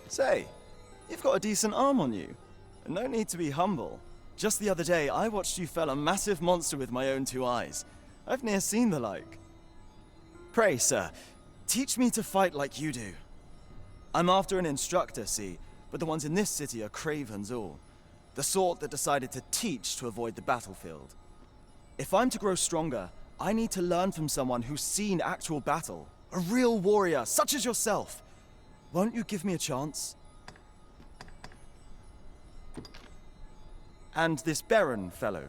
Say, you've got a decent arm on you. And no need to be humble. Just the other day, I watched you fell a massive monster with my own 2 eyes. I've ne'er seen the like. Pray, sir, teach me to fight like you do. I'm after an instructor, see, but the ones in this city are cravens all. The sort that decided to teach to avoid the battlefield. If I'm to grow stronger, I need to learn from someone who's seen actual battle. A real warrior, such as yourself. Won't you give me a chance? And this Baron fellow,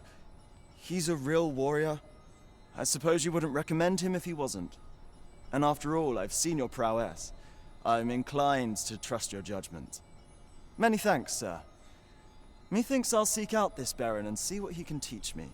he's a real warrior? I suppose you wouldn't recommend him if he wasn't. And after all, I've seen your prowess. I'm inclined to trust your judgment. Many thanks, sir. Methinks I'll seek out this Baron and see what he can teach me.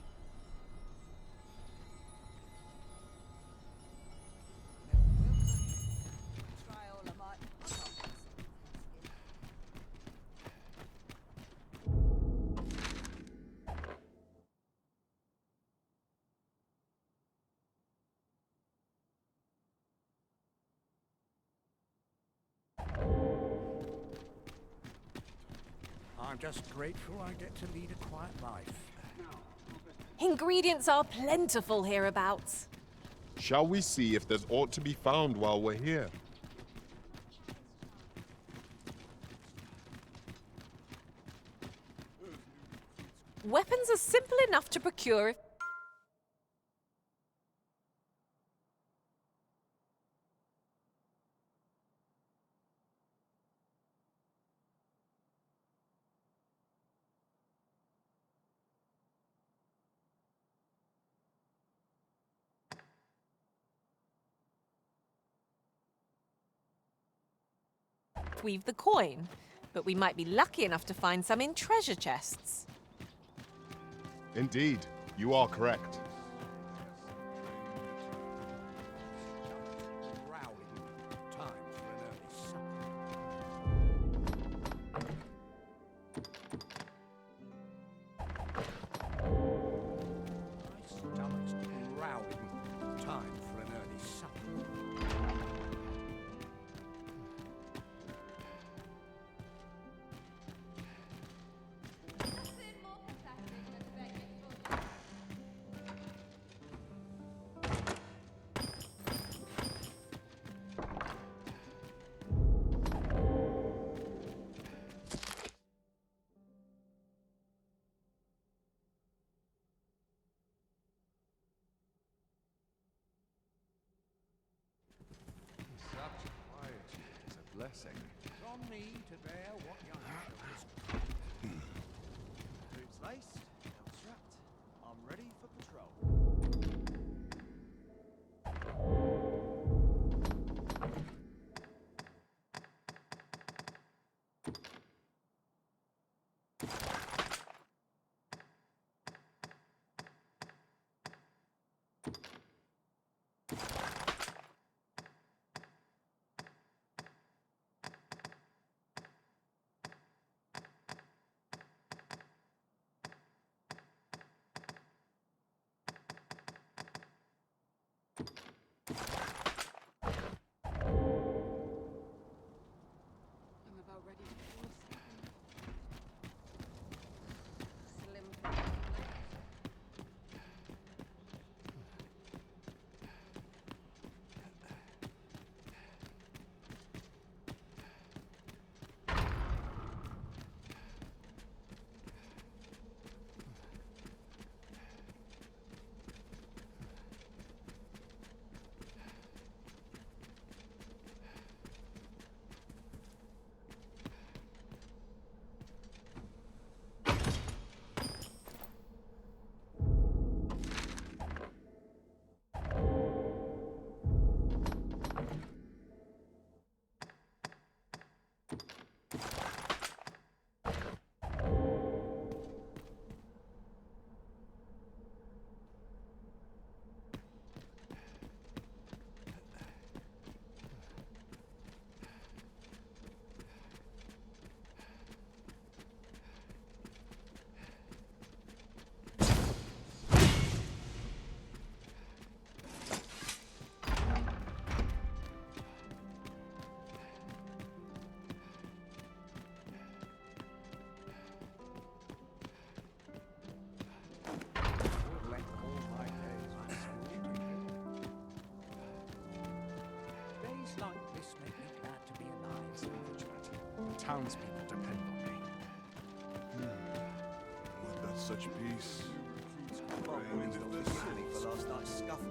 I'm just grateful I get to lead a quiet life. Ingredients are plentiful hereabouts. Shall we see if there's aught to be found while we're here? Weapons are simple enough to procure if... weave the coin, but we might be lucky enough to find some in treasure chests. Indeed, you are correct. Blessing. It's on me to bear what young shall Boots laced, belt strapped. I'm ready for patrol. townspeople depend on me. Would that such peace? For last night's scuffle.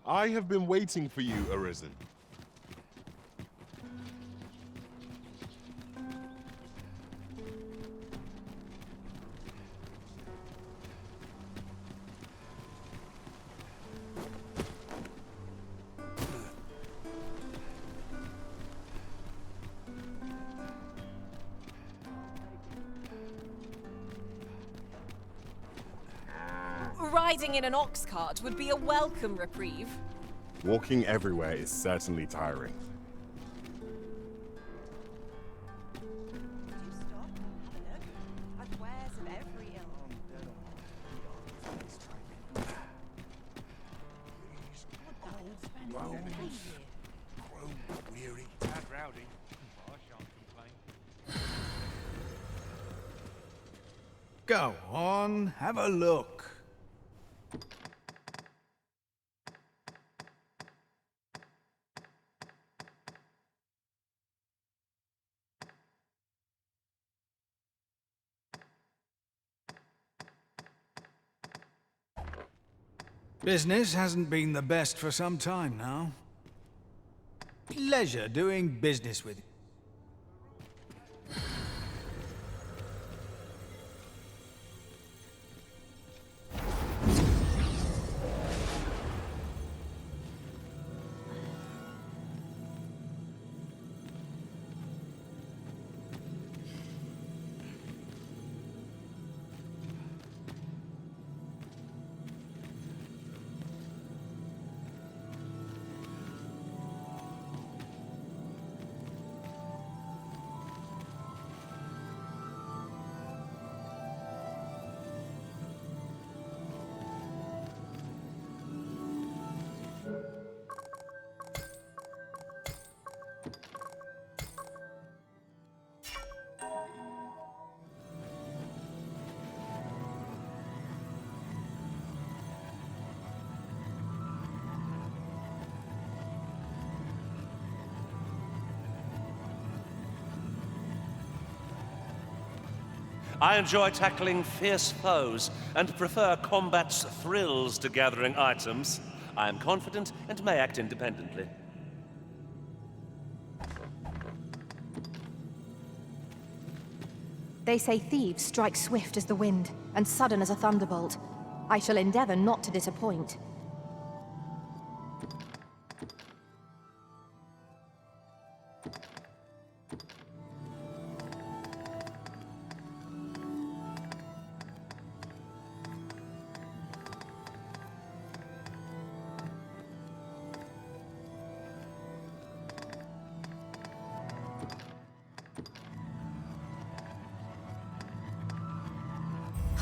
I have been waiting for you, Arisen. Riding in an ox cart would be a welcome reprieve. Walking everywhere is certainly tiring. I've wares of every ilk. Grown weary, tad rowdy. I shan't complain. Go on, have a look. Business hasn't been the best for some time now. Pleasure doing business with you. I enjoy tackling fierce foes and prefer combat's thrills to gathering items. I am confident and may act independently. They say thieves strike swift as the wind, and sudden as a thunderbolt. I shall endeavor not to disappoint.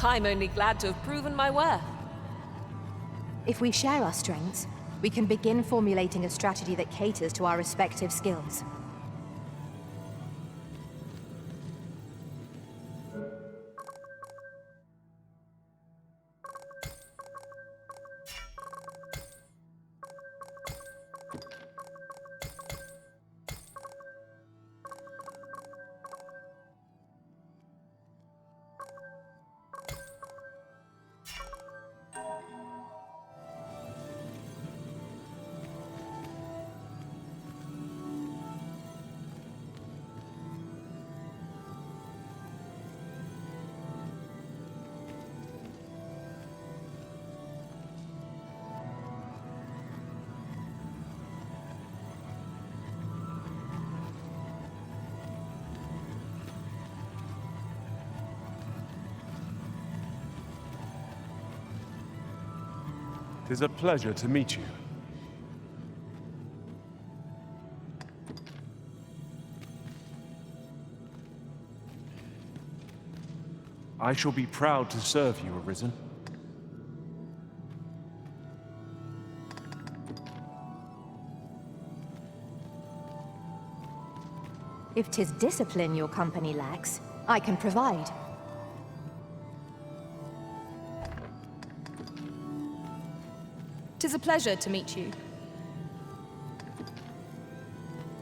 I'm only glad to have proven my worth. If we share our strengths, we can begin formulating a strategy that caters to our respective skills. 'Tis a pleasure to meet you. I shall be proud to serve you, Arisen. If 'tis discipline your company lacks, I can provide. 'Tis a pleasure to meet you.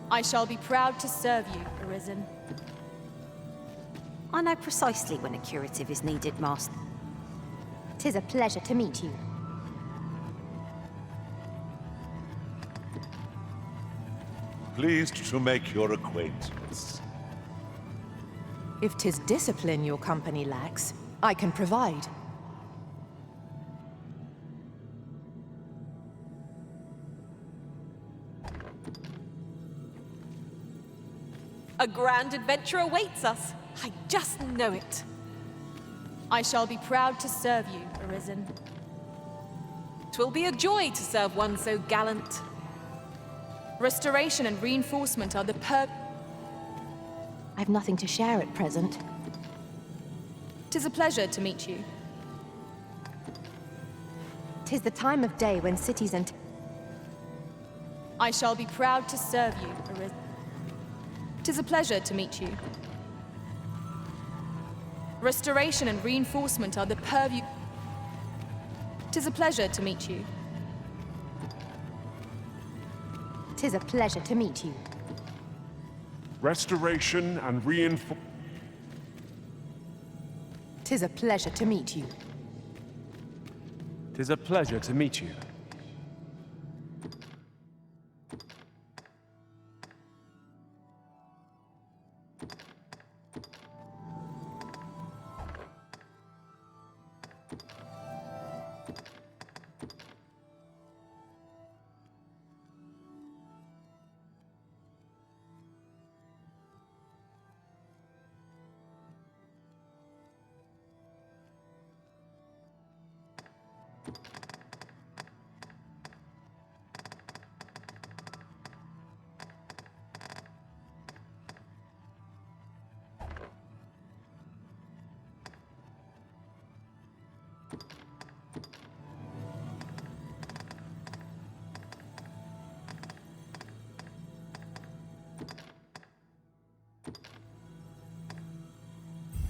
I shall be proud to serve you, Arisen. I know precisely when a curative is needed, Master. 'Tis a pleasure to meet you. Pleased to make your acquaintance. If 'tis discipline your company lacks, I can provide. A grand adventure awaits us. I just know it. I shall be proud to serve you, Arisen. 'Twill be a joy to serve one so gallant. Restoration and reinforcement are the I've nothing to share at present. 'Tis a pleasure to meet you. 'Tis the time of day when cities and... I shall be proud to serve you, Arisen. 'Tis a pleasure to meet you. Restoration and reinforcement are the purview... 'Tis a pleasure to meet you. 'Tis a pleasure to meet you. Restoration and reinforcement. 'Tis a pleasure to meet you. 'Tis a pleasure to meet you.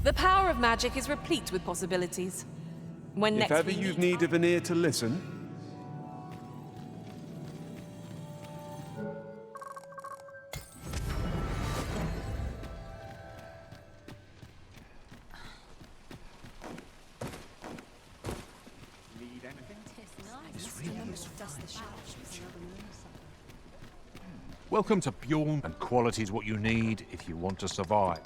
The power of magic is replete with possibilities. When If next ever we you've meet, need of an ear to listen, Welcome to Bjorn, and quality is what you need if you want to survive.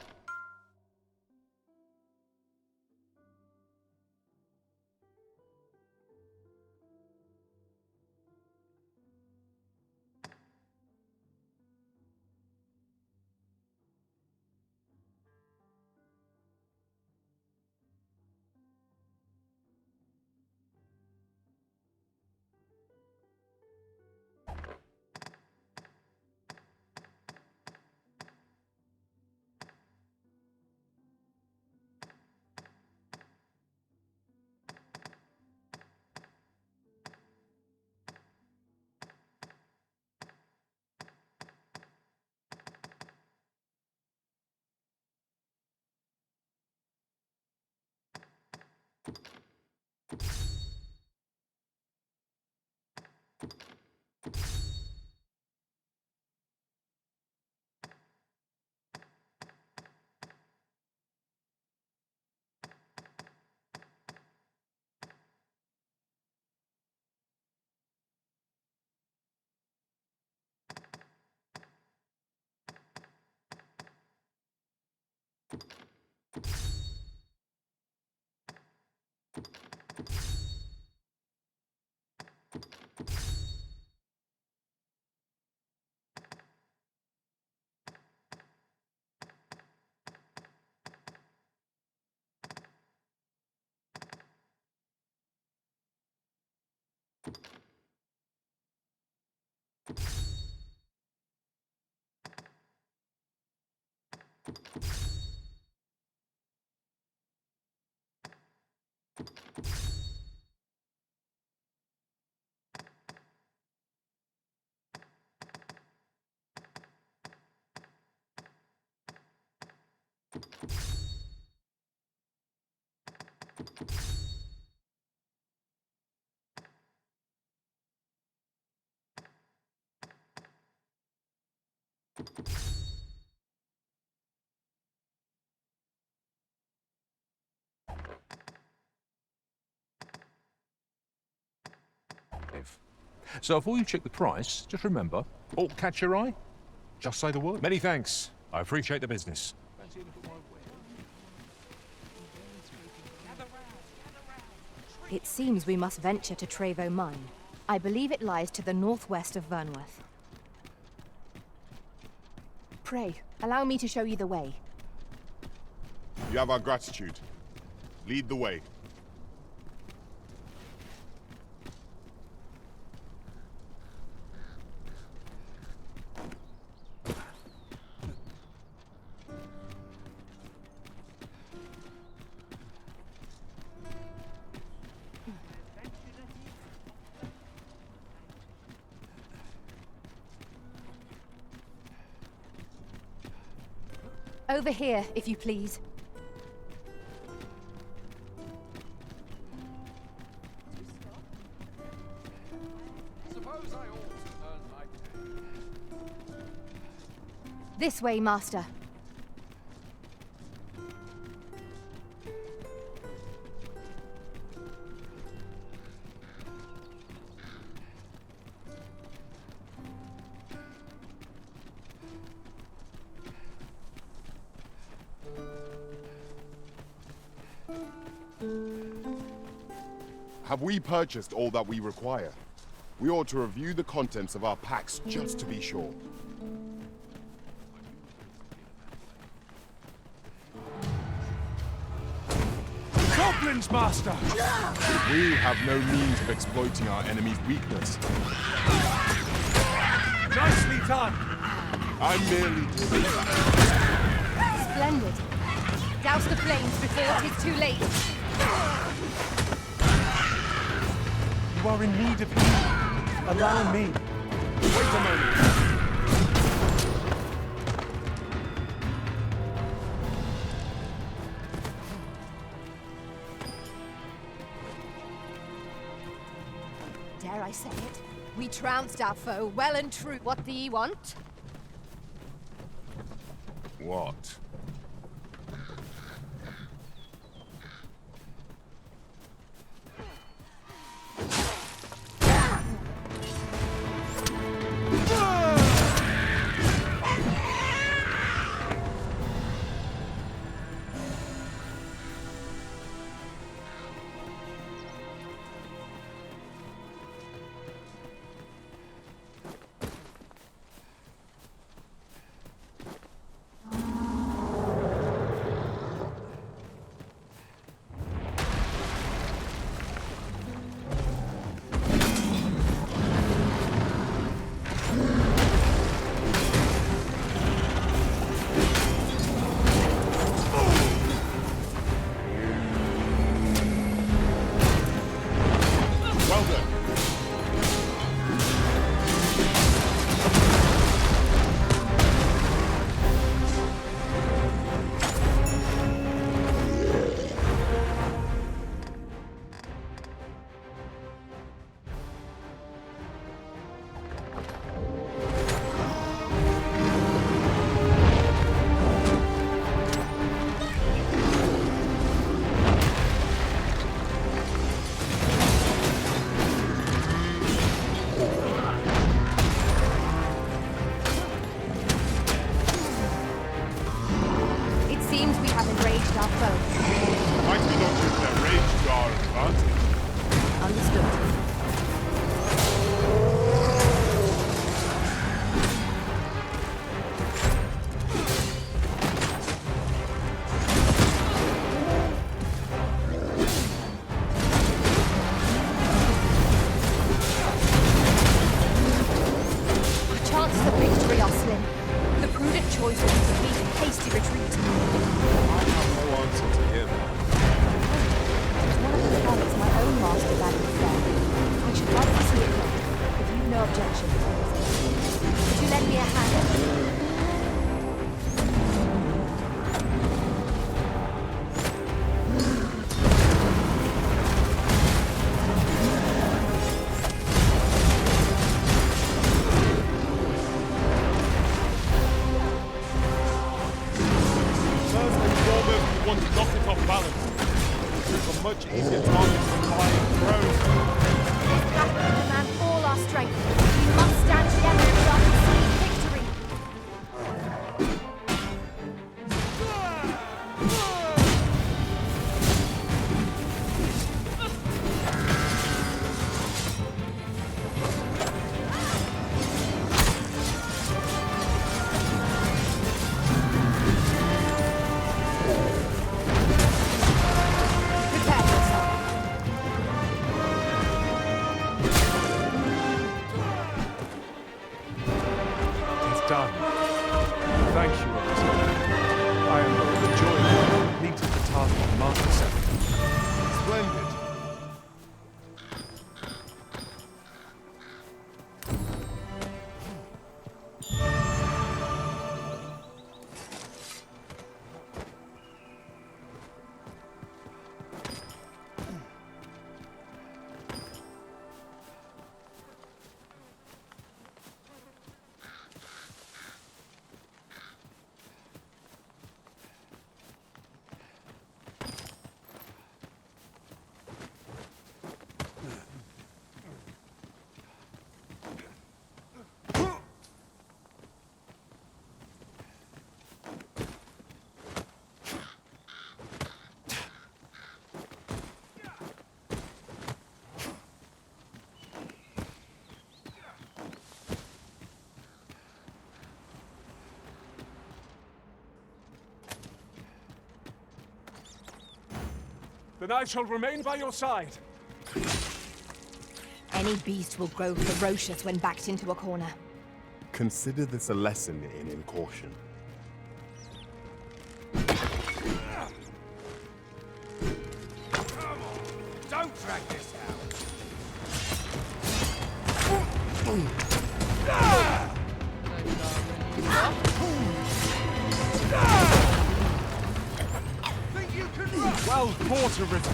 So before you check the price, just remember, aught catch your eye? Just say the word. Many thanks. I appreciate the business. It seems we must venture to Trevo Mine. I believe it lies to the northwest of Vernworth. Pray, allow me to show you the way. You have our gratitude. Lead the way. Over here, if you please. Suppose I ought to earn my pay. This way, Master. Have we purchased all that we require? We ought to review the contents of our packs just to be sure. Goblins, Master! We have no means of exploiting our enemy's weakness. Nicely done! I'm merely... Splendid. Douse the flames before it is too late. You are in need of healing. Allow me. Wait a moment. Dare I say it? We trounced our foe well and true. What do ye want? What? Chances of victory are slim. The prudent choice will be to meet hasty retreat. I have no answer to him. One of the planets my own master valued fair. I should like to see it done, if you've no objection. Could you lend me a hand? Want to knock it off balance. It's a much easier target to fly and throw. We have to demand all our strength. We must stand together if we are to see victory. Done. Thank you, Arisa. I am overjoyed that I completed the task of Master 7. Splendid. Then I shall remain by your side. Any beast will grow ferocious when backed into a corner. Consider this a lesson in caution. Don't drag this out. Think you can run? Well fought, Arisa.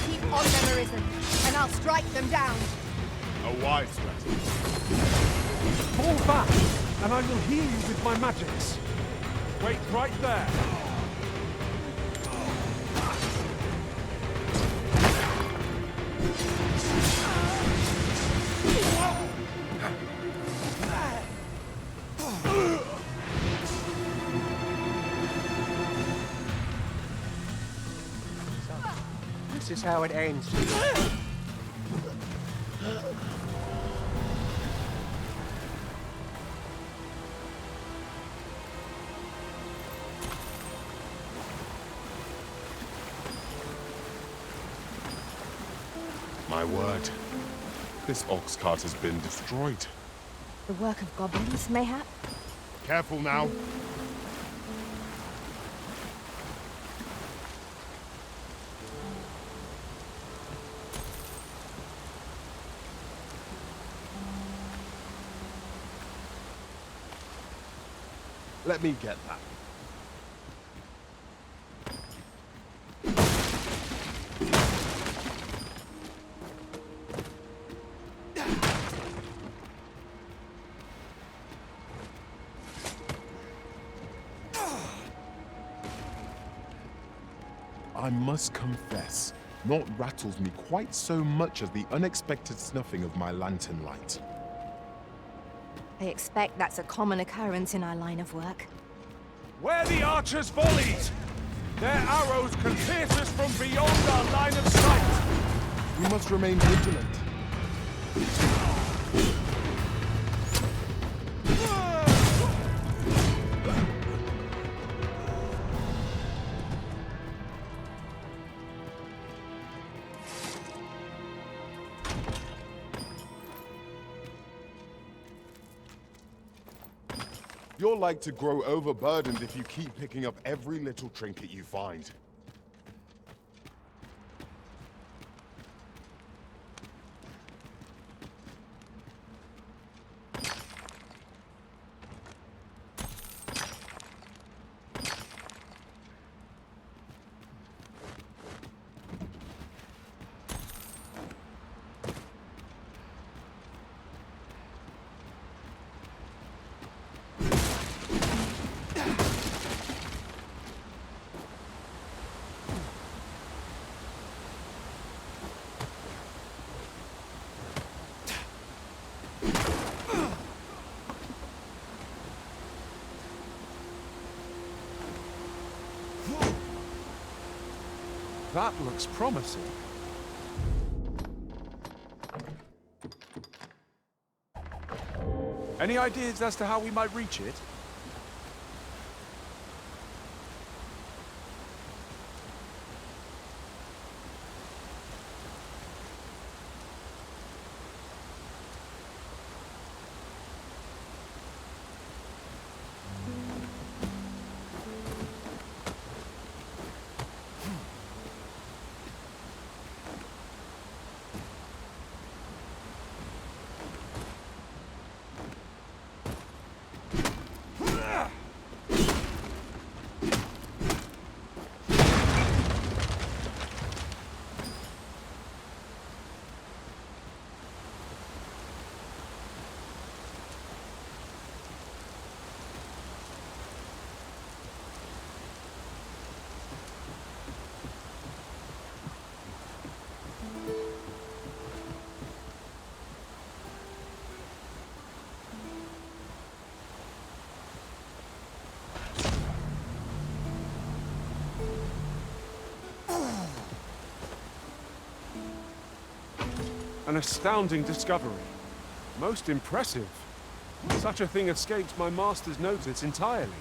Keep on them, Arisen, and I'll strike them down. A wise strategy. Fall back, and I will heal you with my magics. Wait right there. This is how it ends. My word. This ox cart has been destroyed. The work of goblins, mayhap? Careful now. Let me get that. I must confess, naught rattles me quite so much as the unexpected snuffing of my lantern light. I expect that's a common occurrence in our line of work. Where the archers' volleys! Their arrows can pierce us from beyond our line of sight! We must remain vigilant. You're like to grow overburdened if you keep picking up every little trinket you find. That looks promising. Any ideas as to how we might reach it? An astounding discovery. Most impressive. Such a thing escaped my master's notice entirely.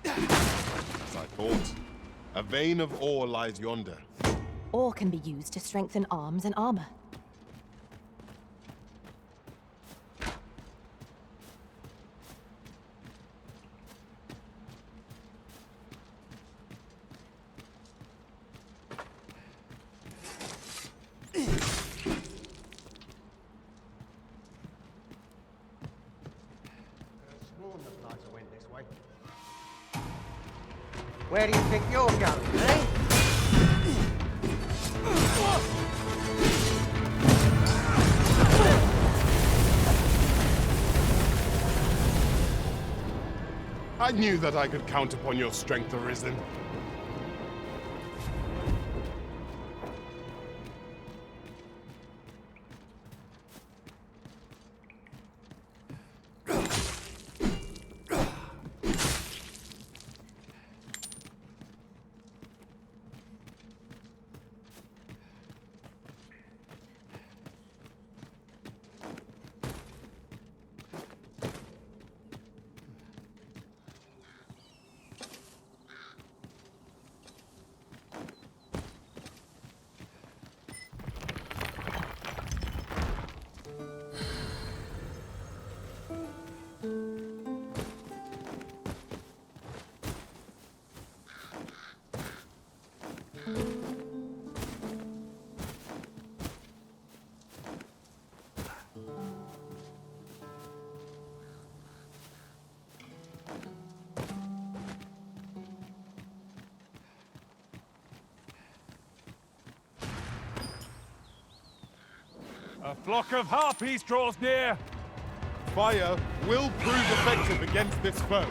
As I thought. A vein of ore lies yonder. Ore can be used to strengthen arms and armor. Where do you think you're going, eh? I knew that I could count upon your strength, Arisen. A flock of harpies draws near! Fire will prove effective against this foe.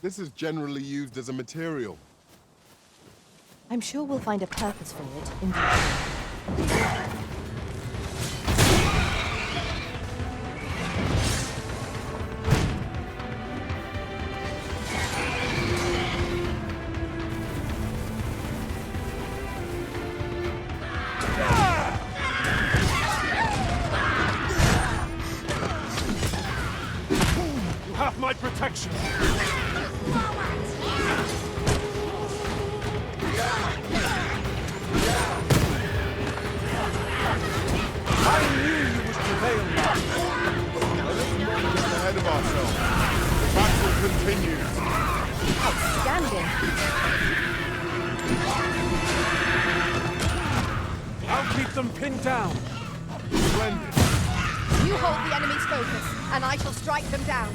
This is generally used as a material. I'm sure we'll find a purpose for it in due time. You have my protection! I knew you would prevail now. Let us not get ahead of ourselves. The battle continues. Outstanding. I'll keep them pinned down. Splendid. You hold the enemy's focus, and I shall strike them down.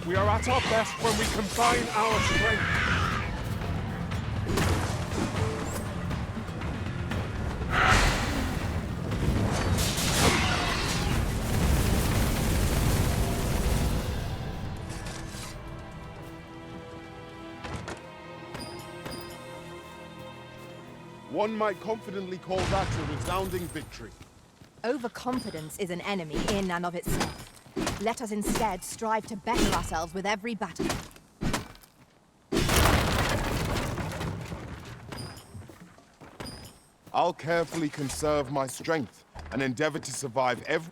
We are at our best when we combine our strength. One might confidently call that a resounding victory. Overconfidence is an enemy in and of itself. Let us instead strive to better ourselves with every battle. I'll carefully conserve my strength and endeavor to survive every...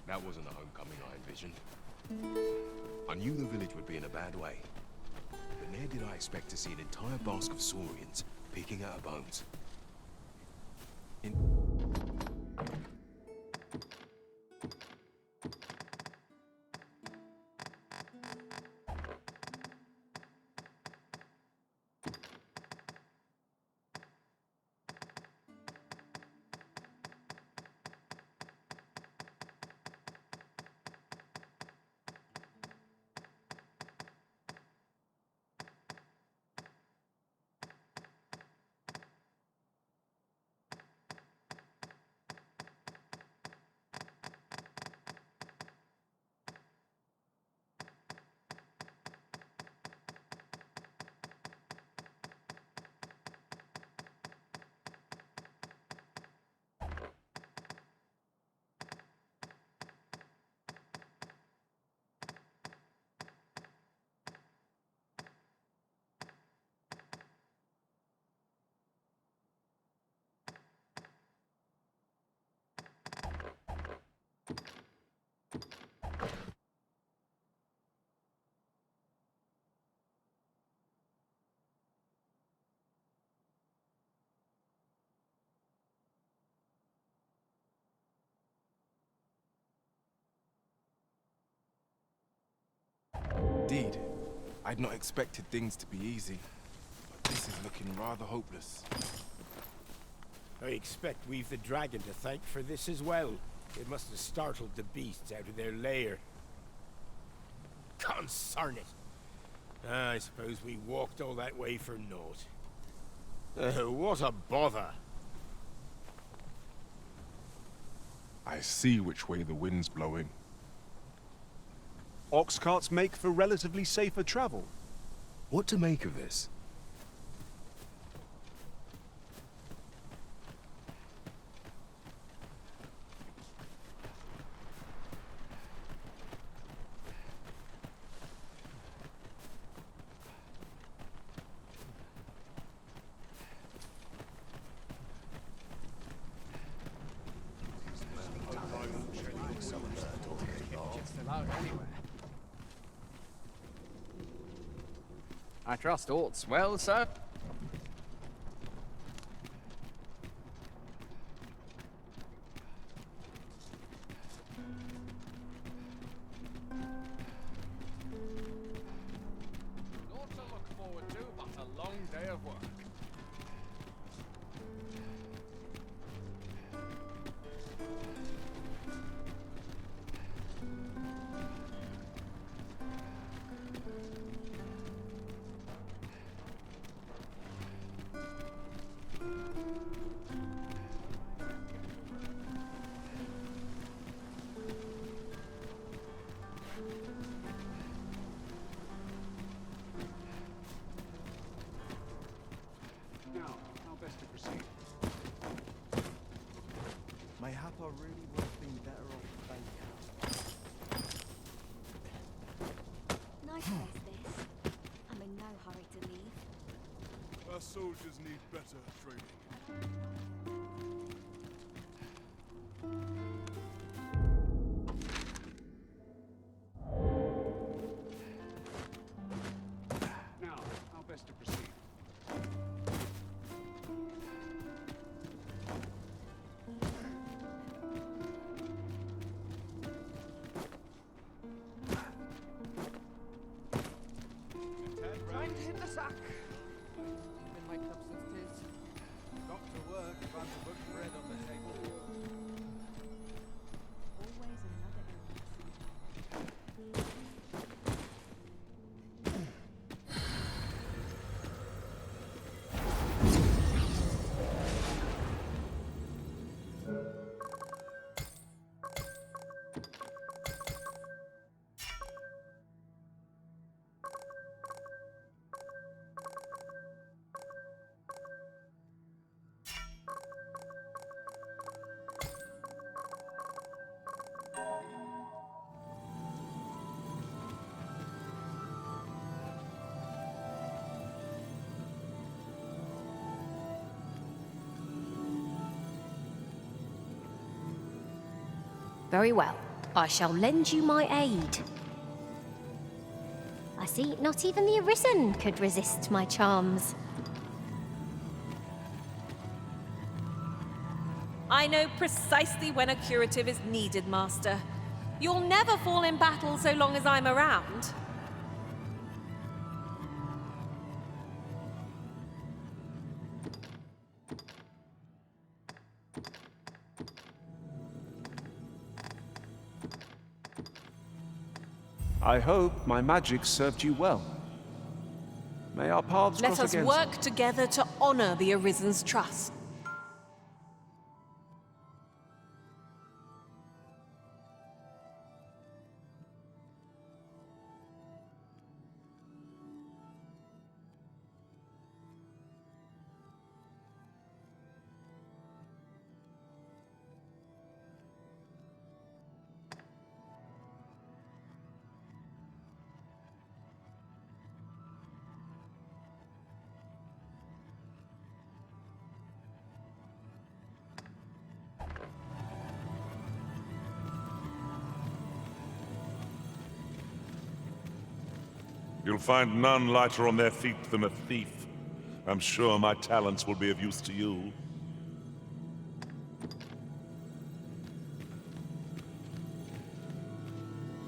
That wasn't a homecoming I vision. I knew the village would be in a bad way. But ne'er did I expect to see an entire basque of saurians picking out our bones. Indeed, I'd not expected things to be easy, but this is looking rather hopeless. I expect we've the dragon to thank for this as well. It must have startled the beasts out of their lair. Concern it! I suppose we walked all that way for naught. What a bother! I see which way the wind's blowing. Ox carts make for relatively safer travel. What to make of this? I trust all's well, sir. Naught to look forward to, but a long day of work. Now, how best to proceed? Mayhap I really would have been better off bankhouse. Nice place, this. I'm in no hurry to leave. Our soldiers need better training. Now, how best to proceed? Time to hit the sack. Been my club since tis. Got to work if I'm to put bread on the table. Always another illness. Very well. I shall lend you my aid. I see not even the Arisen could resist my charms. I know precisely when a curative is needed, Master. You'll never fall in battle so long as I'm around. I hope my magic served you well. May our paths Let cross us again. work together to honor the Arisen's trust. You'll find none lighter on their feet than a thief. I'm sure my talents will be of use to you.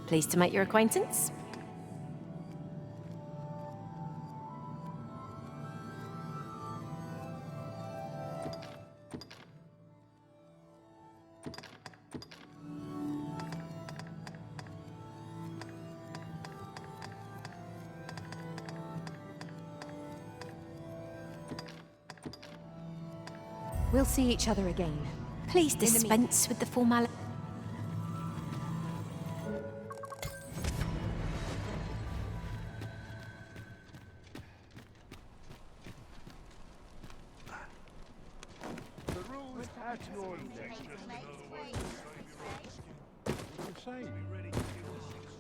Pleased to make your acquaintance. We'll see each other again. Please dispense with the formality. The rules at your neck. Just another way to save your own. What you say? Be ready to deal with six.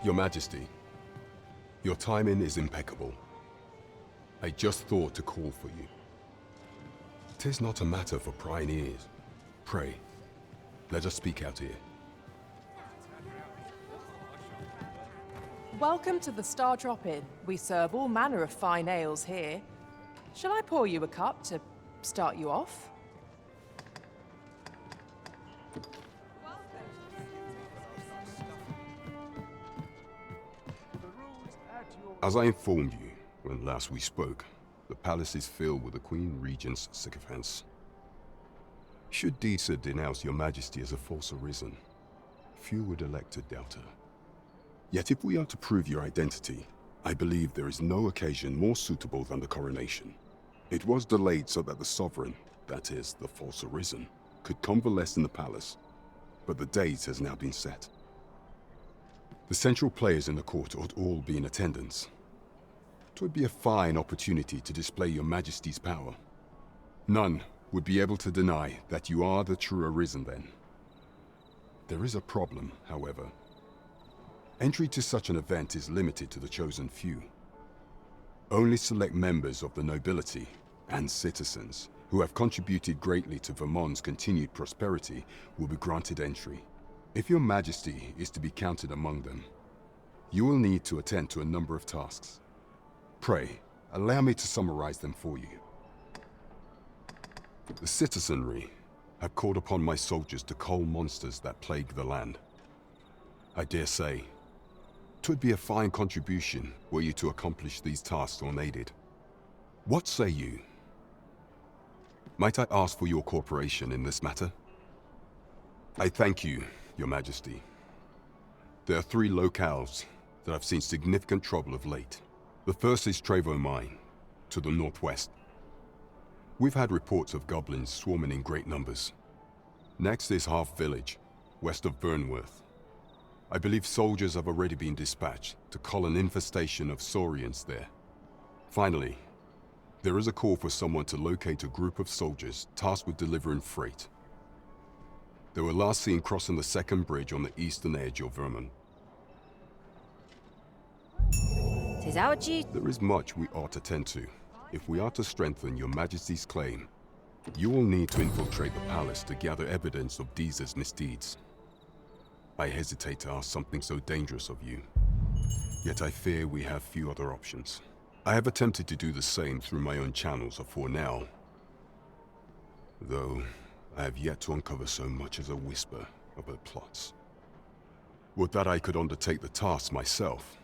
Your Majesty, your timing is impeccable. I just thought to call for you. 'Tis not a matter for prying ears. Pray, let us speak out here. Welcome to the Star Drop Inn. We serve all manner of fine ales here. Shall I pour you a cup to start you off? As I informed you when last we spoke, the palace is filled with the Queen Regent's sycophants. Should Disa denounce your Majesty as a false arisen, few would elect to doubt her. Yet if we are to prove your identity, I believe there is no occasion more suitable than the coronation. It was delayed so that the sovereign, that is, the false arisen, could convalesce in the palace, but the date has now been set. The central players in the court ought all be in attendance. 'Twould be a fine opportunity to display your Majesty's power. None would be able to deny that you are the true arisen then. There is a problem, however. Entry to such an event is limited to the chosen few. Only select members of the nobility and citizens who have contributed greatly to Vermont's continued prosperity will be granted entry. If your Majesty is to be counted among them, you will need to attend to a number of tasks. Pray, allow me to summarize them for you. The citizenry have called upon my soldiers to cull monsters that plague the land. I dare say, 'twould be a fine contribution were you to accomplish these tasks unaided. What say you? Might I ask for your cooperation in this matter? I thank you, Your Majesty. There are 3 locales that have seen significant trouble of late. The first is Trevo Mine, to the northwest. We've had reports of goblins swarming in great numbers. Next is Half Village, west of Burnworth. I believe soldiers have already been dispatched to cull an infestation of saurians there. Finally, there is a call for someone to locate a group of soldiers tasked with delivering freight. They were last seen crossing the second bridge on the eastern edge of Vermont. Tis our duty. There is much we ought to tend to. If we are to strengthen your Majesty's claim, you will need to infiltrate the palace to gather evidence of Disa's misdeeds. I hesitate to ask something so dangerous of you, yet I fear we have few other options. I have attempted to do the same through my own channels for now, though I have yet to uncover so much as a whisper of her plots. Would that I could undertake the task myself,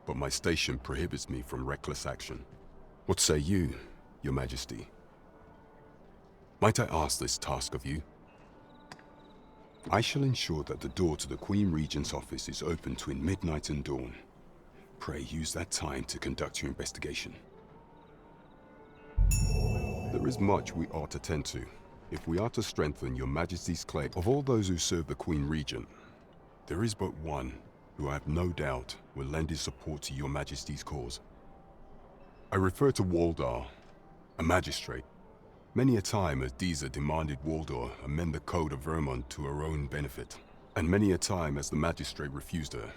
but my station prohibits me from reckless action. What say you, Your Majesty? Might I ask this task of you? I shall ensure that the door to the Queen Regent's office is open between midnight and dawn. Pray use that time to conduct your investigation. There is much we ought to tend to. If we are to strengthen your Majesty's claim, of all those who serve the Queen Regent, there is but one who I have no doubt will lend his support to your Majesty's cause. I refer to Waldar, a magistrate. Many a time has Disa demanded Waldar amend the code of Vermont to her own benefit, and many a time has the magistrate refused her,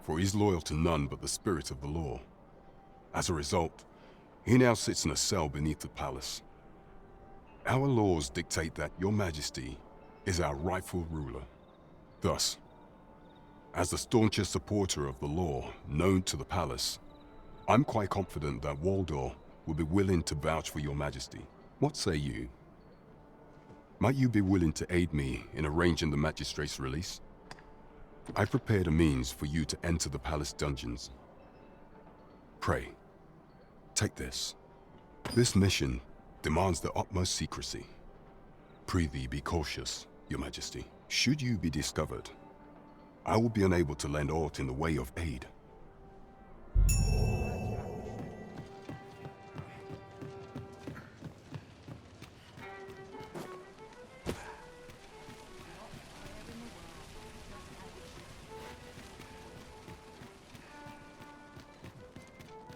for he is loyal to none but the spirit of the law. As a result, he now sits in a cell beneath the palace. Our laws dictate that your Majesty is our rightful ruler. Thus, as the staunchest supporter of the law known to the palace, I'm quite confident that Waldor will be willing to vouch for your Majesty. What say you? Might you be willing to aid me in arranging the magistrate's release? I prepared a means for you to enter the palace dungeons. Pray, take this. This mission demands the utmost secrecy. Prithee be cautious, Your Majesty. Should you be discovered, I will be unable to lend aught in the way of aid.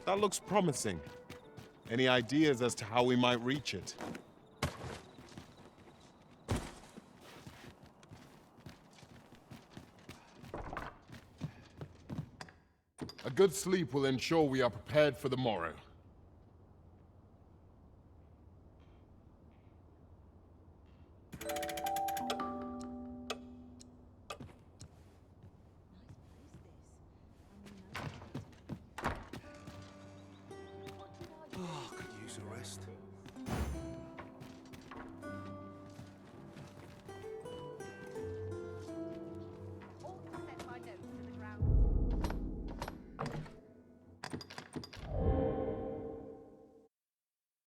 That looks promising. Any ideas as to how we might reach it? good sleep will ensure we are prepared for the morrow.